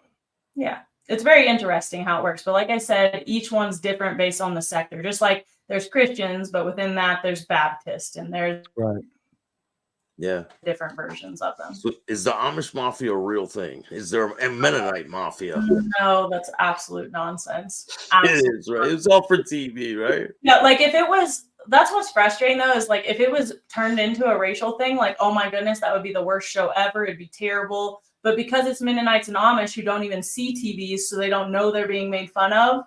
Yeah. It's very interesting how it works. But like I said, each one's different based on the sector. Just like there's Christians, but within that, there's Baptist. And there's different versions of them. So is the Amish Mafia a real thing? Is there a Mennonite Mafia? No, that's absolute nonsense. It is, right? It's all for TV, right? Yeah, like if it was... That's what's frustrating though, is like if it was turned into a racial thing, like, oh my goodness, that would be the worst show ever. It'd be terrible. But because it's Mennonites and Amish who don't even see TVs, so they don't know they're being made fun of,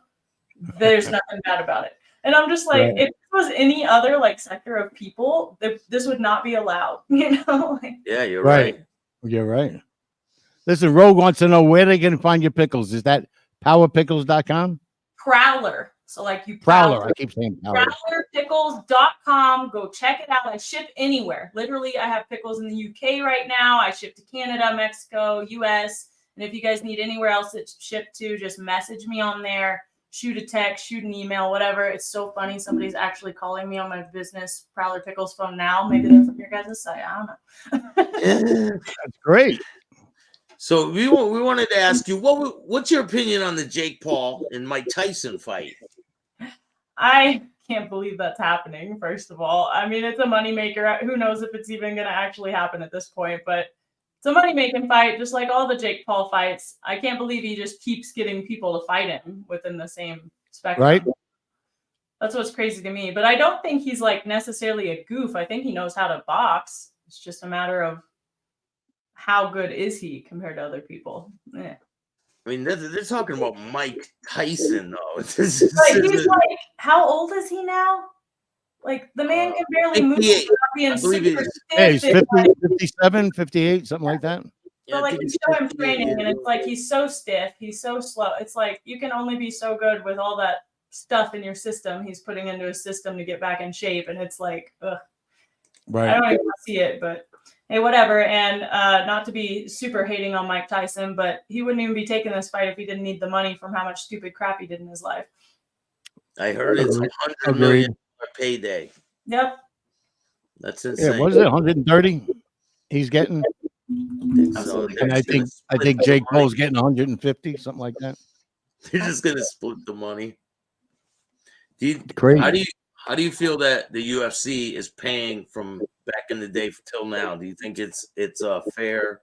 there's nothing bad about it. And I'm just like, if it was any other like sector of people, this would not be allowed, you know? Yeah, you're right. You're right. Listen, Rogue wants to know where they can find your pickles. Is that powerpickles.com? Prowler. So like you Prowler. I keep saying Prowler. Prowlerpickles.com. Go check it out. I ship anywhere. Literally, I have pickles in the UK right now. I ship to Canada, Mexico, US. And if you guys need anywhere else it's shipped to, just message me on there. Shoot a text, shoot an email, whatever. It's so funny. Somebody's actually calling me on my business Prowler Pickles phone now. Maybe that's from your guys' site. I don't know. That's great. So we wanted to ask you, what's your opinion on the Jake Paul and Mike Tyson fight? I can't believe that's happening, first of all. I mean, it's a moneymaker. Who knows if it's even going to actually happen at this point, but it's a money-making fight, just like all the Jake Paul fights. I can't believe he just keeps getting people to fight him within the same spectrum. Right. That's what's crazy to me. But I don't think he's like necessarily a goof. I think he knows how to box. It's just a matter of how good is he compared to other people. Yeah. I mean, they're talking about Mike Tyson, though. He's like, how old is he now? Like, the man can barely move without being super stiff. Yeah, he's 50, 57, 58, something like that. So, like, you show him training, and it's like he's so stiff, he's so slow. It's like you can only be so good with all that stuff in your system he's putting into his system to get back in shape, and it's like, ugh. Right. I don't even see it, but hey, whatever. And not to be super hating on Mike Tyson, but he wouldn't even be taking this fight if he didn't need the money from how much stupid crap he did in his life. I heard it's $100 million payday. Yep. That's insane. Yeah, what is it? 130 he's getting? So and I think Jake Paul's getting 150, something like that. They're just gonna split the money. Crazy. How do you feel that the UFC is paying from back in the day till now? Do you think it's fair?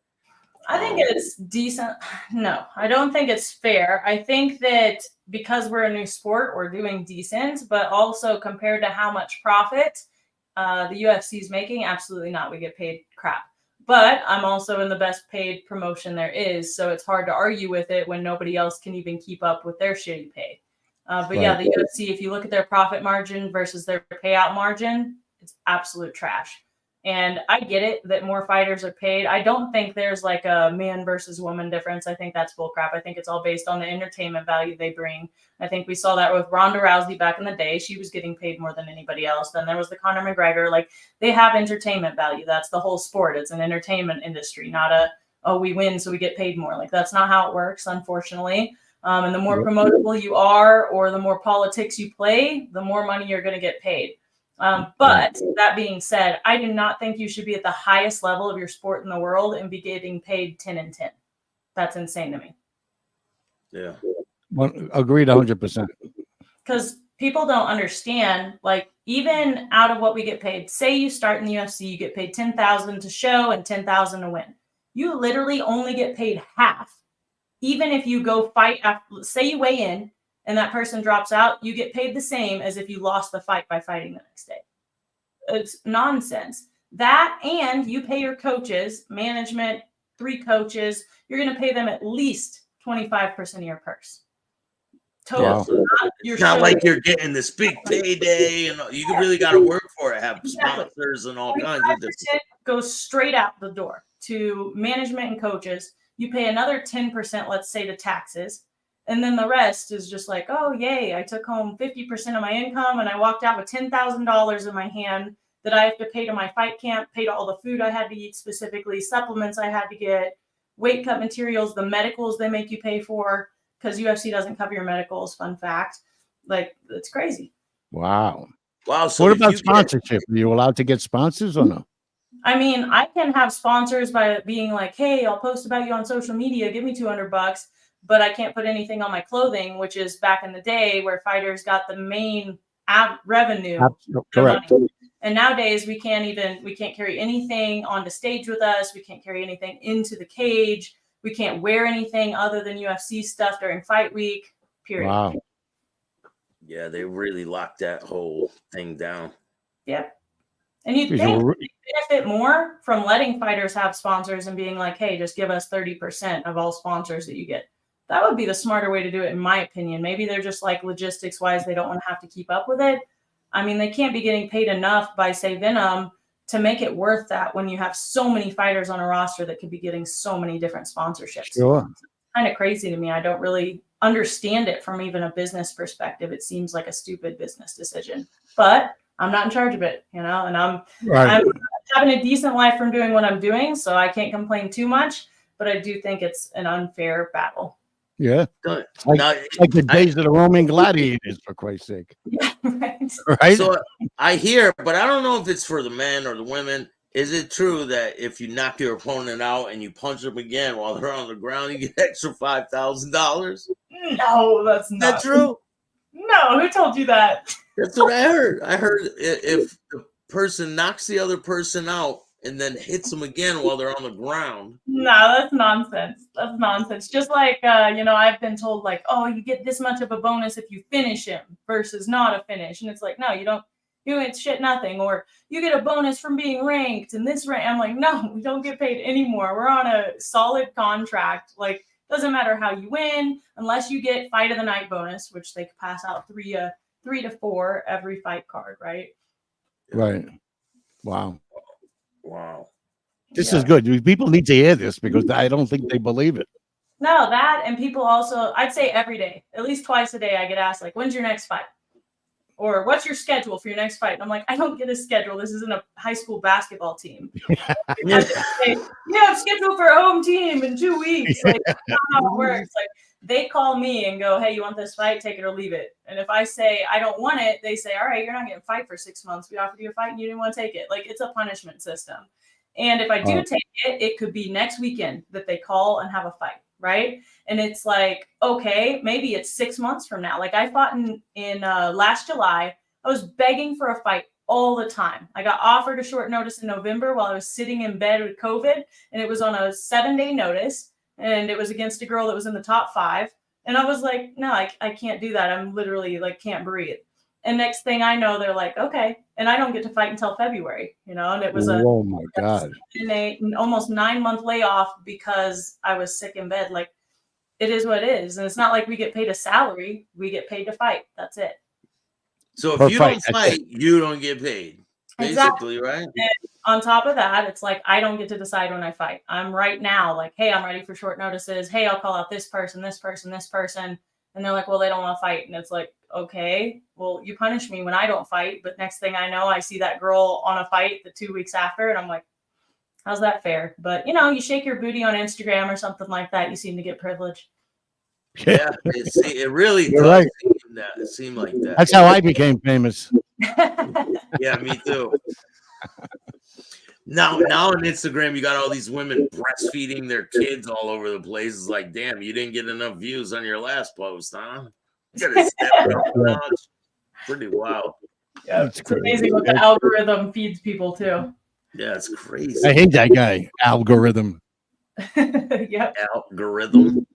I think it's decent. No, I don't think it's fair. I think that because we're a new sport, we're doing decent, but also compared to how much profit the UFC is making, absolutely not. We get paid crap. But I'm also in the best paid promotion there is, so it's hard to argue with it when nobody else can even keep up with their shitty pay. But yeah, the UFC, if you look at their profit margin versus their payout margin, it's absolute trash. And I get it that more fighters are paid. I don't think there's like a man versus woman difference. I think that's bullcrap. I think it's all based on the entertainment value they bring. I think we saw that with Ronda Rousey back in the day. She was getting paid more than anybody else. Then there was the Conor McGregor. Like, they have entertainment value. That's the whole sport. It's an entertainment industry, not a, oh, we win, so we get paid more. Like, that's not how it works, unfortunately. And the more promotable you are, or the more politics you play, the more money you're going to get paid. But that being said, I do not think you should be at the highest level of your sport in the world and be getting paid 10 and 10. That's insane to me. Yeah. Agreed 100%. Because people don't understand, like, even out of what we get paid, say you start in the UFC, you get paid $10,000 to show and $10,000 to win. You literally only get paid half. Even if you go fight after, say you weigh in and that person drops out, you get paid the same as if you lost the fight by fighting the next day. It's nonsense. That, and you pay your coaches, management, 3 coaches, you're going to pay them at least 25% of your purse. Total. Wow. It's not like you're getting this big payday, and you really got to work for it. Have sponsors and all kinds of different. Goes straight out the door to management and coaches. You pay another 10%, let's say, to taxes. And then the rest is just like, oh, yay, I took home 50% of my income and I walked out with $10,000 in my hand that I have to pay to my fight camp, paid all the food I had to eat specifically, supplements I had to get, weight cut materials, the medicals they make you pay for, because UFC doesn't cover your medicals, fun fact. Like, it's crazy. Wow. So what about sponsorship? Are you allowed to get sponsors or no? I mean, I can have sponsors by being like, hey, I'll post about you on social media, give me $200, but I can't put anything on my clothing, which is back in the day where fighters got the main revenue. Correct. And nowadays we can't carry anything onto stage with us. We can't carry anything into the cage. We can't wear anything other than UFC stuff during fight week, period. Wow. Yeah, they really locked that whole thing down. Yep. And you'd think they benefit more from letting fighters have sponsors and being like, hey, just give us 30% of all sponsors that you get. That would be the smarter way to do it, in my opinion. Maybe they're just like logistics wise, they don't want to have to keep up with it. I mean, they can't be getting paid enough by, say, Venom to make it worth that when you have so many fighters on a roster that could be getting so many different sponsorships. Sure. It's kind of crazy to me. I don't really understand it from even a business perspective. It seems like a stupid business decision, but I'm not in charge of it, and I'm having a decent life from doing what I'm doing, so I can't complain too much, but I do think it's an unfair battle. Yeah. Like the days of the Roman gladiators, for Christ's sake. Yeah, right. So I hear, but I don't know if it's for the men or the women. Is it true that if you knock your opponent out and you punch them again while they're on the ground, you get extra $5,000? No, that's not true. No, who told you that? That's what I heard. I heard if the person knocks the other person out and then hits them again while they're on the ground. No, that's nonsense. That's nonsense. Just like, I've been told like, oh, you get this much of a bonus if you finish him versus not a finish. And it's like, no, you don't. You get shit nothing. Or you get a bonus from being ranked and this rank. I'm like, no, we don't get paid anymore. We're on a solid contract. Like, doesn't matter how you win unless you get fight of the night bonus, which they pass out 3 to 4 every fight card, right? Right. Wow. This is good. People need to hear this because I don't think they believe it. No, that, and people also, I'd say every day, at least twice a day, I get asked like, when's your next fight? Or what's your schedule for your next fight? And I'm like, I don't get a schedule. This isn't a high school basketball team. You have scheduled for a home team in 2 weeks. Like, that's not how it works. Like, they call me and go, hey, you want this fight? Take it or leave it. And if I say I don't want it, they say, all right, you're not getting a fight for 6 months. We offered you a fight and you didn't want to take it. Like, it's a punishment system. And if I do take it, it could be next weekend that they call and have a fight. Right. And it's like, okay, maybe it's 6 months from now. Like I fought in last July. I was begging for a fight all the time. I got offered a short notice in November while I was sitting in bed with COVID, and it was on a 7-day notice, and it was against a girl that was in the top 5. And I was like, no, I can't do that. I'm literally like, can't breathe. And next thing I know, they're like, okay. And I don't get to fight until February, and it was oh my God, almost 9-month layoff because I was sick in bed. Like, it is what it is. And it's not like we get paid a salary. We get paid to fight. That's it. So if you don't fight, you don't get paid. Basically, right? And on top of that, it's like, I don't get to decide when I fight. I'm right now like, hey, I'm ready for short notices. Hey, I'll call out this person, this person, this person. And they're like, well, they don't want to fight. And it's like, okay, well, you punish me when I don't fight. But next thing I know, I see that girl on a fight the 2 weeks after. And I'm like, how's that fair? But, you shake your booty on Instagram or something like that. You seem to get privilege. Yeah, it really does seem like that. That's how I became famous. Yeah, me too. Now on Instagram, you got all these women breastfeeding their kids all over the place. It's like, damn, you didn't get enough views on your last post, huh? You gotta step up a notch. Pretty wild. Yeah, it's amazing what the algorithm feeds people too. Yeah, it's crazy. I hate that guy. Algorithm. Yep. Algorithm.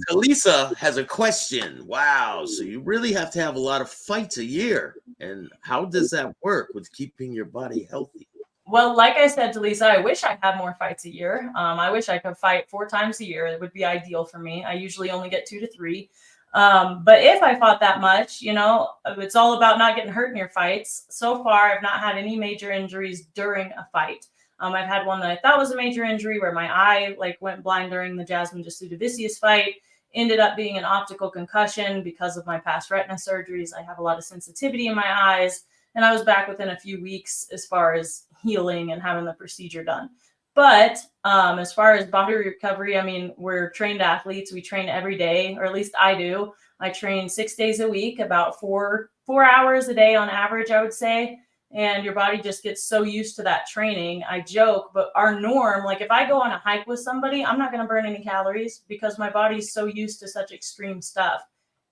So Lisa has a question. Wow. So you really have to have a lot of fights a year. And how does that work with keeping your body healthy? Well, like I said to Lisa, I wish I had more fights a year. I wish I could fight 4 times a year. It would be ideal for me. I usually only get 2 to 3. But if I fought that much, it's all about not getting hurt in your fights. So far, I've not had any major injuries during a fight. I've had one that I thought was a major injury where my eye went blind during the Jasmine Jasudavicius fight. Ended up being an optical concussion because of my past retina surgeries. I have a lot of sensitivity in my eyes, and I was back within a few weeks as far as healing and having the procedure done. But as far as body recovery, I mean, we're trained athletes. We train every day, or at least I do. I train 6 days a week, about 4 hours a day on average, I would say. And your body just gets so used to that training. I joke, but our norm, if I go on a hike with somebody, I'm not going to burn any calories because my body's so used to such extreme stuff.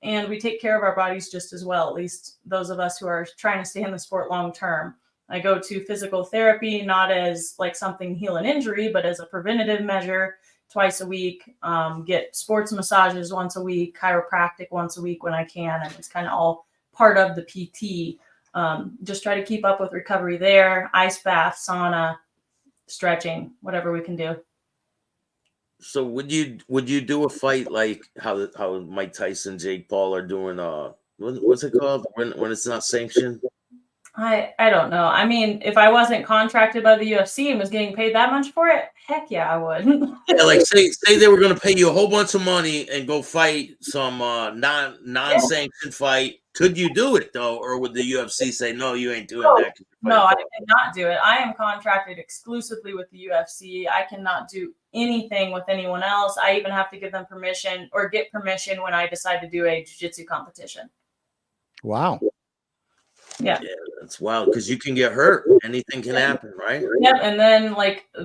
And we take care of our bodies just as well, at least those of us who are trying to stay in the sport long term. I go to physical therapy, not as something heal an injury, but as a preventative measure twice a week, get sports massages once a week, chiropractic once a week when I can. And it's kind of all part of the PT. Just try to keep up with recovery there, ice bath, sauna, stretching, whatever we can do. So would you do a fight like how Mike Tyson, Jake Paul are doing? What's it called when it's not sanctioned? I don't know. I mean, if I wasn't contracted by the UFC and was getting paid that much for it, heck yeah, I would. Yeah, say they were going to pay you a whole bunch of money and go fight some non-sanctioned fight. Could you do it though, or would the UFC say no, you ain't doing that? No, I cannot do it. I am contracted exclusively with the UFC. I cannot do anything with anyone else. I even have to give them permission or get permission when I decide to do a jiu-jitsu competition. Wow. Yeah, that's wild because you can get hurt. Anything can happen, right? Yep. And then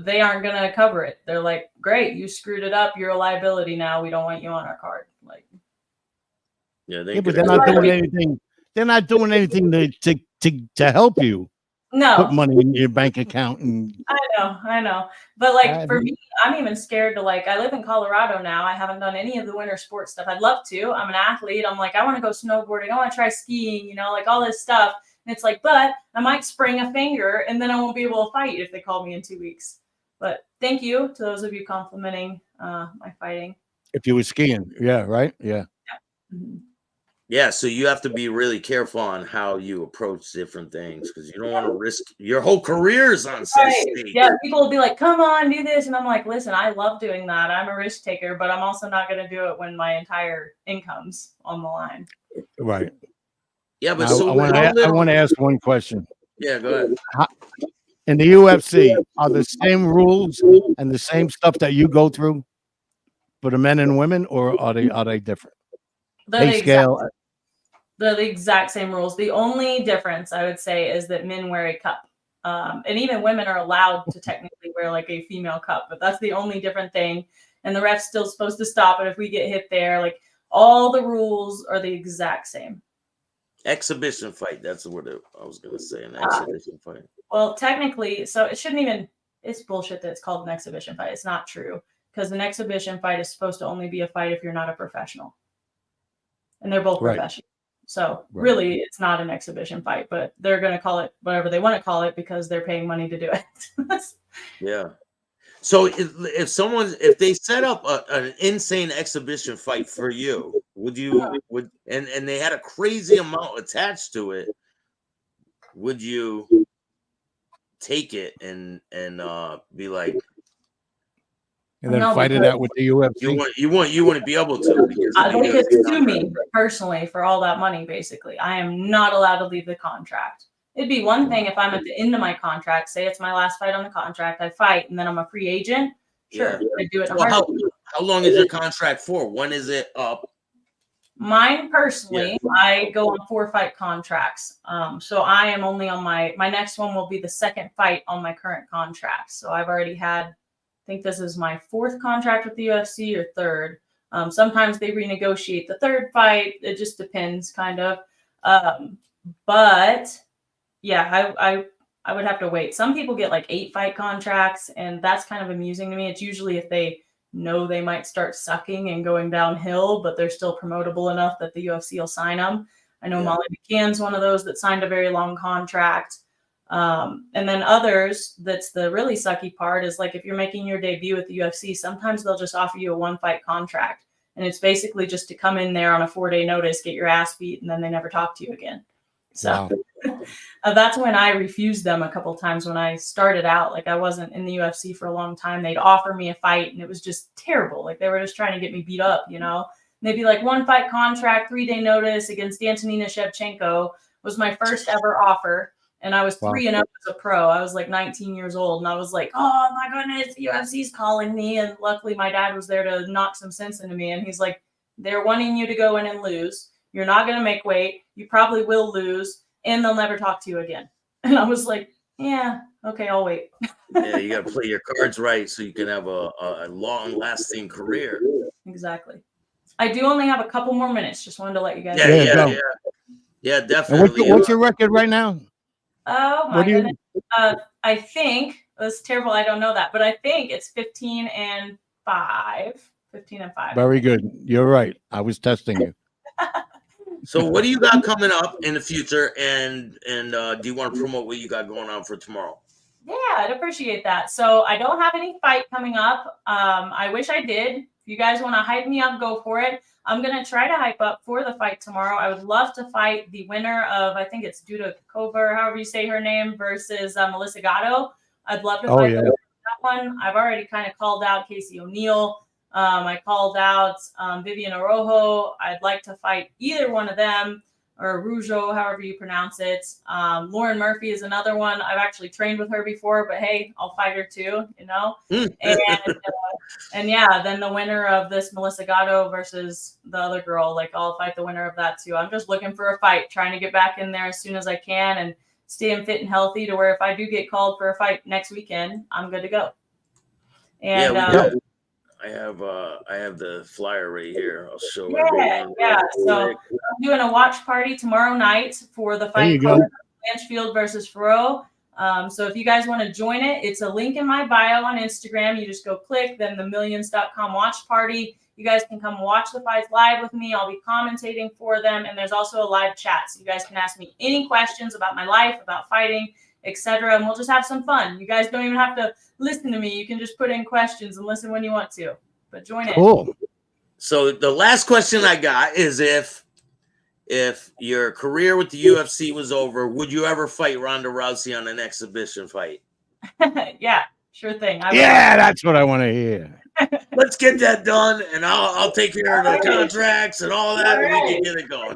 they aren't gonna cover it. They're like, great, you screwed it up. You're a liability now. We don't want you on our card. Yeah, Yeah, but they're not doing anything. They're not doing anything to help you put No, money in your bank account. And I know. But like for me, I'm even scared to like, I live in Colorado now. I haven't done any of the winter sports stuff. I'd love to. I'm an athlete. I'm like, I want to go snowboarding. I want to try skiing, you know, like all this stuff. And it's like, but I might sprain a finger and then I won't be able to fight if they call me in 2 weeks. But thank you to those of you complimenting my fighting. if you were skiing, yeah, right, yeah. Mm-hmm. Yeah, so you have to be really careful on how you approach different things because you don't want to risk your whole careers on some stage. Yeah, people will be like, come on, do this. And I'm like, listen, I love doing that. I'm a risk taker, but I'm also not going to do it when my entire income's on the line. Right. Yeah, but now, so I want to ask one question. Yeah, go ahead. In the UFC, are the same rules and the same stuff that you go through for the men and women, or are they different? They're the exact same rules. The only difference I would say is that men wear a cup. And even women are allowed to technically wear like a female cup, but that's the only different thing. And the ref's still supposed to stop it if we get hit there. Like all the rules are the exact same. Exhibition fight. That's what I was going to say. An exhibition fight. Well, technically, so it shouldn't even, it's bullshit that it's called an exhibition fight. It's not true because an exhibition fight is supposed to only be a fight if you're not a professional. And they're both professional. So really, it's not an exhibition fight, but they're going to call it whatever they want to call it because they're paying money to do it. Yeah. So if they set up an insane exhibition fight for you, and they had a crazy amount attached to it, would you take it and be like, and then fight it out with the UFC? You wouldn't be able to because they could sue me personally for all that money. Basically, I am not allowed to leave the contract. It'd be one thing if I'm at the end of my contract, say it's my last fight on the contract, I fight, and then I'm a free agent. Sure, I do it. How long is your contract for? When is it up? Mine personally, I go on 4-fight contracts. So I am only on my next one will be the second fight on my current contract. So I've already had, I think this is my 4th contract with the UFC or 3rd. Sometimes they renegotiate the 3rd fight. It just depends, kind of. But yeah, I would have to wait. Some people get like 8-fight contracts, and that's kind of amusing to me. It's usually if they know they might start sucking and going downhill, but they're still promotable enough that the UFC will sign them. I know Molly McCann's one of those that signed a very long contract. And then others, that's the really sucky part, is like if you're making your debut at the UFC, sometimes they'll just offer you a 1-fight contract. And it's basically just to come in there on a 4-day notice, get your ass beat, and then they never talk to you again. So that's when I refused them a couple of times when I started out. Like I wasn't in the UFC for a long time. They'd offer me a fight and it was just terrible. Like they were just trying to get me beat up, you know. And they'd be like 1-fight contract, 3-day notice against Antonina Shevchenko was my first ever offer. And I was 3-0 as a pro. I was like 19 years old. And I was like, oh my goodness, the UFC's calling me. And luckily my dad was there to knock some sense into me. And he's like, they're wanting you to go in and lose. You're not going to make weight. You probably will lose. And they'll never talk to you again. And I was like, yeah, okay, I'll wait. Yeah, you got to play your cards right so you can have a long-lasting career. Exactly. I do only have a couple more minutes. Just wanted to let you guys know. Yeah, definitely. What's your record right now? Oh, my goodness. I think, it's terrible. I don't know that. But I think it's 15-5. 15-5. Very good. You're right. I was testing you. So what do you got coming up in the future, and do you want to promote what you got going on for tomorrow? Yeah, I'd appreciate that. So I don't have any fight coming up. I wish I did. If you guys want to hype me up, go for it. I'm going to try to hype up for the fight tomorrow. I would love to fight the winner of, I think it's Duda Kova, or however you say her name, versus Melissa Gatto. I'd love to fight that one. I've already kind of called out Casey O'Neill. I called out Vivian Orojo. I'd like to fight either one of them, or Rougeau, however you pronounce it. Lauren Murphy is another one. I've actually trained with her before, but hey, I'll fight her too, you know? And yeah, then the winner of this Melissa Gatto versus the other girl, like I'll fight the winner of that too. I'm just looking for a fight, trying to get back in there as soon as I can and staying fit and healthy to where if I do get called for a fight next weekend, I'm good to go. And I have the flyer right here. I'll show Yeah, everyone. yeah. real So quick. I'm doing a watch party tomorrow night for the There you fight go. called Blanchfield versus Faro. So if you guys want to join it, it's a link in my bio on Instagram. You just go click, then the millions.com watch party. You guys can come watch the fights live with me. I'll be commentating for them. And there's also a live chat. So you guys can ask me any questions about my life, about fighting, etc. And we'll just have some fun. You guys don't even have to listen to me. You can just put in questions and listen when you want to. But join it. Cool. So the last question I got is if your career with the UFC was over, would you ever fight Ronda Rousey on an exhibition fight? Yeah, sure thing. Yeah, that's what I want to hear. Let's get that done, and I'll take care of the contracts and all that, and we can get it going.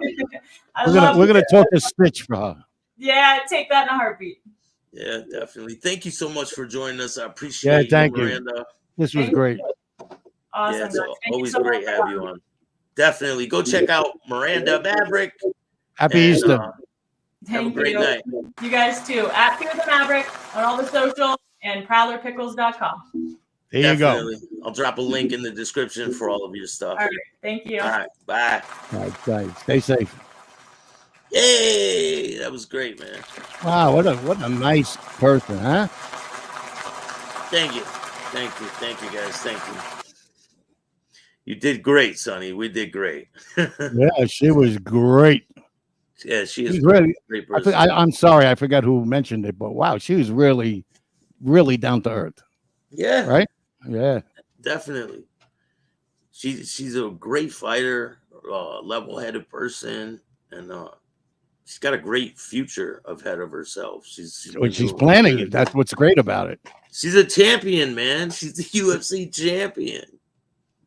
We're gonna talk to Stitch for her. Yeah, take that in a heartbeat. Yeah, definitely. Thank you so much for joining us. I appreciate Yeah, thank you. Miranda. This was great. Awesome. Yeah, it's Thank you always so great much. to have you on. Definitely. Go check out Miranda Maverick. Happy and, Easter. have a Thank great you. night. You guys too. At Fear the Maverick on all the socials and prowlerpickles.com. There Definitely. you go. I'll drop a link in the description for all of your stuff. All right. Thank you. All right. Bye. All right. Stay safe. Yay. That was great, man. Wow, what a nice person, huh? Thank you. Thank you. Thank you, guys. Thank you. You did great, Sonny. We did great. Yeah, she was great. Yeah, she is She's really. great person. I'm sorry, I forgot who mentioned it, but wow, she was really, really down to earth. Yeah. Right? Yeah. Definitely. She's a great fighter, level-headed person, and she's got a great future ahead of herself. She's planning it. That's what's great about it. She's a champion, man. She's the UFC champion.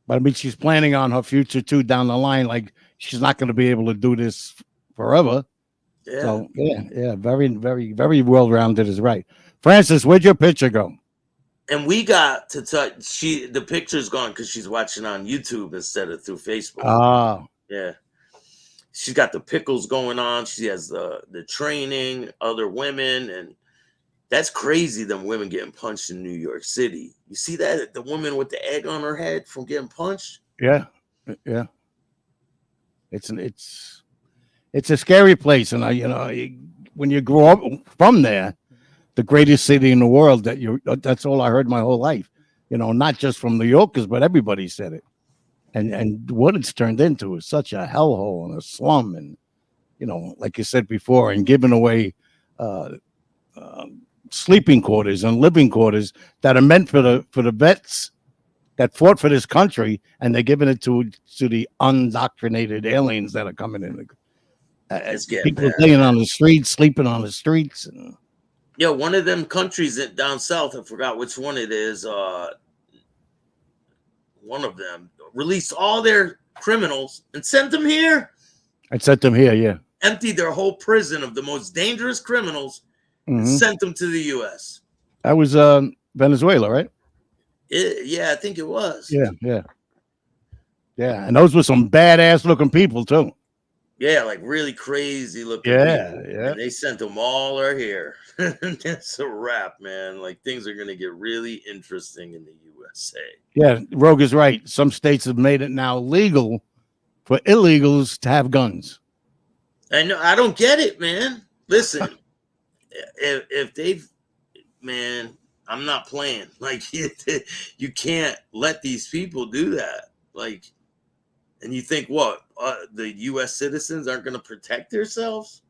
But I mean, she's planning on her future too down the line. Like she's not going to be able to do this forever. Yeah. So yeah. Very, very, very well-rounded is right. Francis, where'd your picture go? And we got to touch. The picture's gone because she's watching on YouTube instead of through Facebook. Oh. Yeah. She's got the pickles going on. She has the training, other women, and that's crazy. Them women getting punched in New York City. You see that? The woman with the egg on her head from getting punched. Yeah. It's a scary place, and when you grow up from there, the greatest city in the world. That's all I heard my whole life. Not just from New Yorkers, but everybody said it. And what it's turned into is such a hellhole and a slum, and like you said before, and giving away sleeping quarters and living quarters that are meant for the vets that fought for this country, and they're giving it to the undoctrinated aliens that are coming in. People laying on the streets, sleeping on the streets, and yeah, one of them countries down south, I forgot which one it is. One of them released all their criminals and sent them here. I sent them here, yeah. Emptied their whole prison of the most dangerous criminals and sent them to the U.S. That was Venezuela, right? Yeah, I think it was. Yeah. And those were some badass looking people too. Yeah, like really crazy looking people. Yeah. And they sent them all are here. That's a wrap, man. Like things are gonna get really interesting in the USA. Yeah, Rogue is right. Some states have made it now legal for illegals to have guns. I know. I don't get it, man. Listen, if they've, man, I'm not playing. Like you can't let these people do that. Like, and you think what? The U.S. citizens aren't going to protect themselves?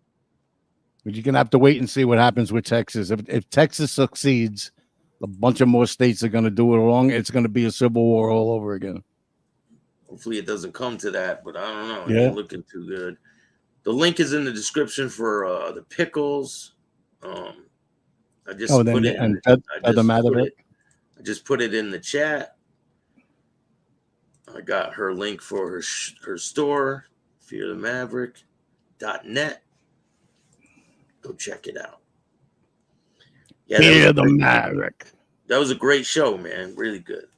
But you're going to have to wait and see what happens with Texas. If Texas succeeds, a bunch of more states are going to do it wrong. It's going to be a civil war all over again. Hopefully it doesn't come to that, but I don't know. Yeah. It ain't looking too good. The link is in the description for the pickles. I just put it in I just put it in the chat. I got her link for her store, fearthemaverick.net. Go check it out. Yeah, Fear the Maverick. That was a great show, man. Really good.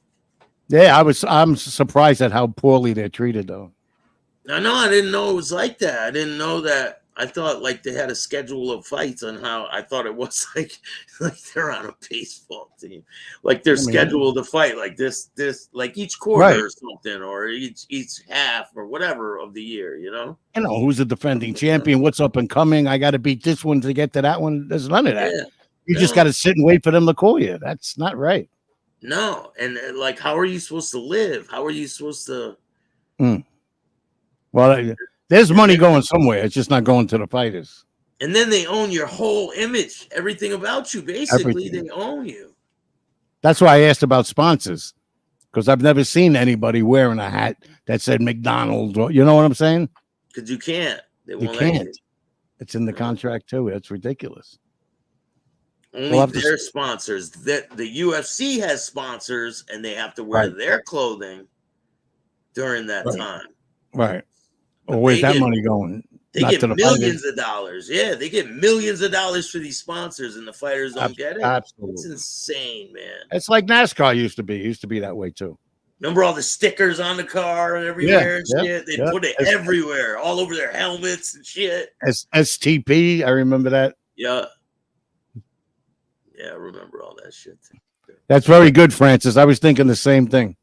Yeah, I'm surprised at how poorly they're treated, though. I know. I didn't know it was like that. I didn't know that I thought like they had a schedule of fights on how I thought it was like they're on a baseball team, like they're I mean, scheduled to fight like this like each quarter right. or something, or each half or whatever of the year, you know. You know, who's the defending champion? What's up and coming? I got to beat this one to get to that one. There's none of that. Yeah, You just no, got to sit and wait for them to call you. That's not right. no, and like, how are you supposed to live? How are you supposed to? Mm. Well, there's And money then, going somewhere. It's just not going to the fighters. and then they own your whole image, everything about you. Basically, Everything. they own you. That's why I asked about sponsors, because I've never seen anybody wearing a hat that said McDonald's. Or, you know what I'm saying? Because you can't. They You won't let you. can't. It's in the contract too. It's ridiculous. Only We'll have their to, sponsors. That the UFC has sponsors, and they have to wear right, their clothing during that right, time. right. Well, But where's that money going? they Not get to the fighters. millions of dollars. Yeah, they get millions of dollars for these sponsors, and the fighters don't get it. It's Absolutely. insane, man. It's like NASCAR used to be. It used to be that way too. Remember all the stickers on the car and Yeah, everywhere and yeah, shit? They yeah. put it everywhere, all over their helmets and shit. STP. I remember that. Yeah. Yeah, I remember all that shit. That's very good, Francis. I was thinking the same thing.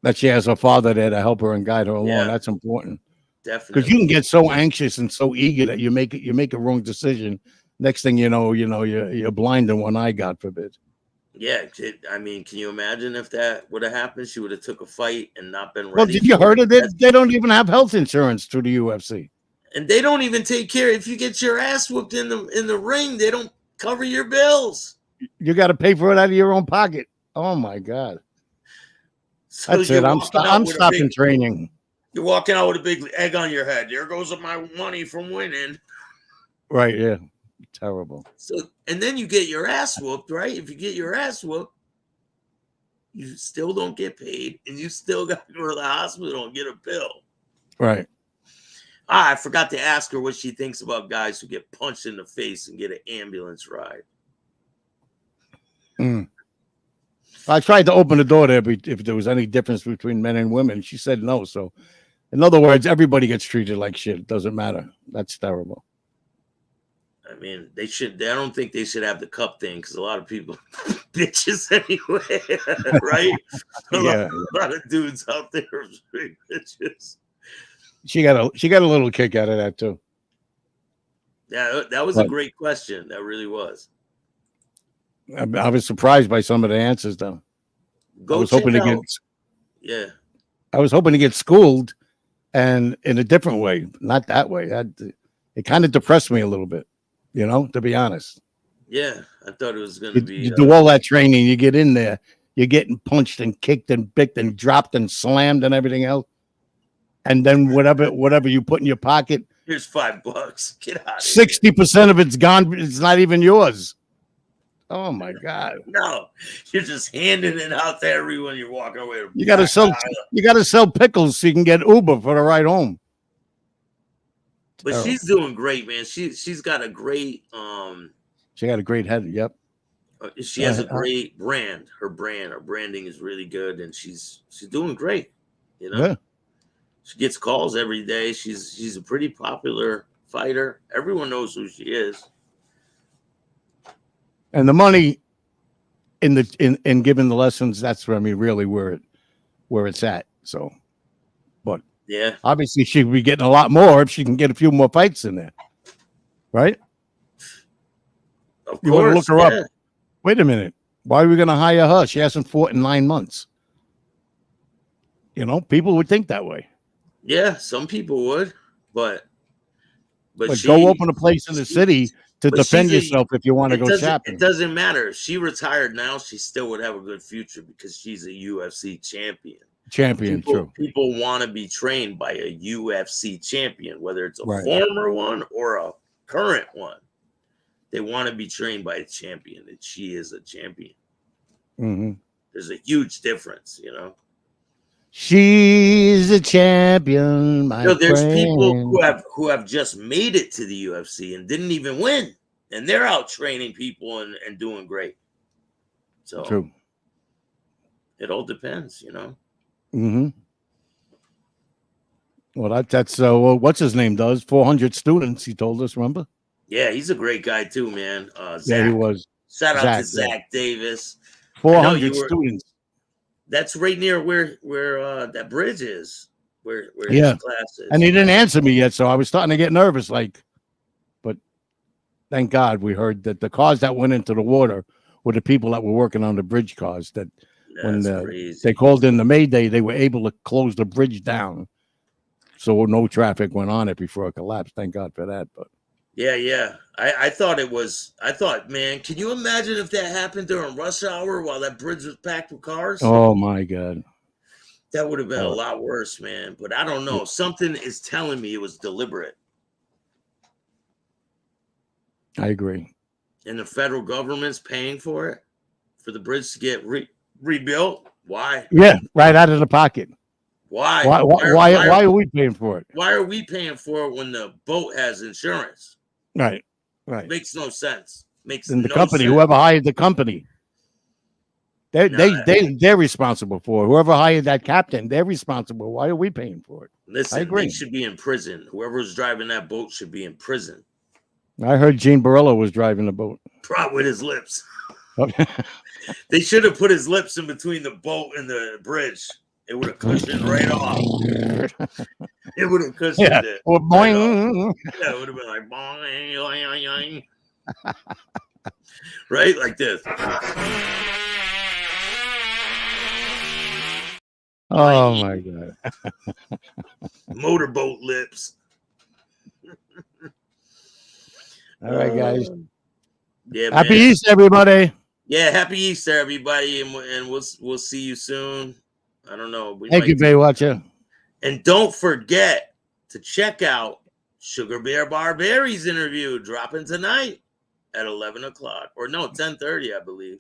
That she has her father there to help her and guide her along. Yeah. That's important. Definitely. Because you can get so anxious and so eager that you make a wrong decision. Next thing you know, you're blind in one eye, God forbid. Yeah, I mean, can you imagine if that would have happened? She would have took a fight and not been ready. Well, did you heard of it? They don't even have health insurance through the UFC, and they don't even take care. If you get your ass whooped in the ring, they don't cover your bills. You got to pay for it out of your own pocket. Oh my God, So that's it. I'm stopping training. You're walking out with a big egg on your head. There goes my money from winning. Right? Yeah. Terrible. So, and then you get your ass whooped, right? If you get your ass whooped, you still don't get paid, and you still got to go to the hospital and get a bill. Right. I forgot to ask her what she thinks about guys who get punched in the face and get an ambulance ride. I tried to open the door there if there was any difference between men and women. She said no. So, in other words, everybody gets treated like shit. It doesn't matter. That's terrible. I mean, they should. I don't think they should have the cup thing because a lot of people bitches anyway, right? Yeah, a lot of dudes out there are bitches. She got a little kick out of that too. Yeah, that was a great question. That really was. I was surprised by some of the answers, though. I was hoping to get schooled, and in a different way, not that way. It kind of depressed me a little bit, to be honest. Yeah, I thought it was going to be. You do all that training, you get in there, you're getting punched and kicked and bicked and dropped and slammed and everything else, and then whatever you put in your pocket, here's $5. Get out. 60% of it's gone. It's not even yours. Oh my God! No, you're just handing it out to everyone you're walking away. You got to sell pickles so you can get Uber for the ride home. But she's doing great, man. She's got a great She got a great head. Yep. She has a great brand. Her branding is really good, and she's doing great. Yeah. She gets calls every day. She's a pretty popular fighter. Everyone knows who she is. And the money in giving the lessons, that's really where it's at. So, but yeah, obviously she'd be getting a lot more if she can get a few more fights in there, right? Of You want to look course, her up? Wait a minute. Why are we going to hire her? She hasn't fought in 9 months. People would think that way. Yeah, some people would, but go open a place in the city to defend yourself if you want to go shopping. It doesn't matter. If she retired now, she still would have a good future because she's a UFC champion. True. People want to be trained by a UFC champion, whether it's a former one or a current one. They want to be trained by a champion, and she is a champion. Mm-hmm. There's a huge difference, She's a champion, there's people who have just made it to the UFC and didn't even win, and they're out training people and doing great. So true. It all depends, Mm-hmm. Well, that's what's his name does 400 students. He told us, remember? Yeah, he's a great guy too, man. Yeah, he Zach. was. Shout out to Yeah. Zach Davis. I know 400 you were. students. That's right near where that bridge is, where his Yeah, class is. and he didn't answer me yet, so I was starting to get nervous. Like, but thank God we heard that the cars that went into the water were the people that were working on the bridge cars. That when That's crazy. they called in the Mayday, they were able to close the bridge down, so no traffic went on it before it collapsed. Thank God for that. But Yeah. I thought it was. I thought, man, can you imagine if that happened during rush hour while that bridge was packed with cars? oh my God, That would have been a Oh. lot worse, man. But I don't know. Something is telling me it was deliberate. I agree. And the federal government's paying for the bridge to get rebuilt. Why? Yeah, right out of the pocket. Why? Why are we paying for it? Why are we paying for it when the boat has insurance? Right. Makes no sense. Makes And the no company, sense. whoever hired the company, they're responsible for it. Whoever hired that captain, they're responsible. Why are we paying for it? Listen, I agree. they should be in prison. Whoever's driving that boat should be in prison. I heard Gene Barello was driving the boat. Probably with his lips. They should have put his lips in between the boat and the bridge. It would have cushioned right off. It would have cushioned it. Or boing. Yeah, it would have been like boing, boing, boing. Right? Like this. Oh my God. Motorboat lips. All right, guys. Yeah, Happy man. Easter, everybody. Yeah, happy Easter, everybody, and we'll see you soon. I don't know. Thank you, Baywatcher. And don't forget to check out Sugar Bear Barbari's interview dropping tonight at 11 o'clock. Or no, 10:30, I believe.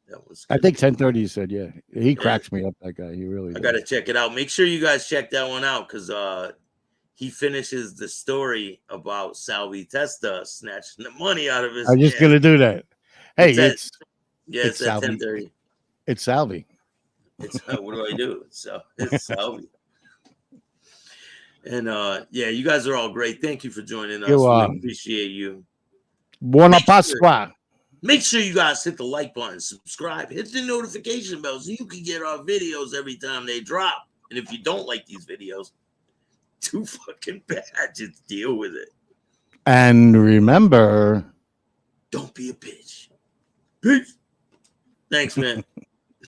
That was good. I think 10:30 you said, yeah. He cracks me up, that guy. He really I does. gotta check it out. Make sure you guys check that one out because he finishes the story about Salvi Testa snatching the money out of his I'm just gonna do that. Hey, it's it's at Salvi. 10:30. It's Salvi. It's what do I do? So it's Salvi. And yeah, you guys are all great. Thank you for joining us. We appreciate you. Buona Pasqua. Make sure you guys hit the like button, subscribe, hit the notification bell so you can get our videos every time they drop. And if you don't like these videos, too fucking bad. Just deal with it. And remember, don't be a bitch. Peace. Thanks, man.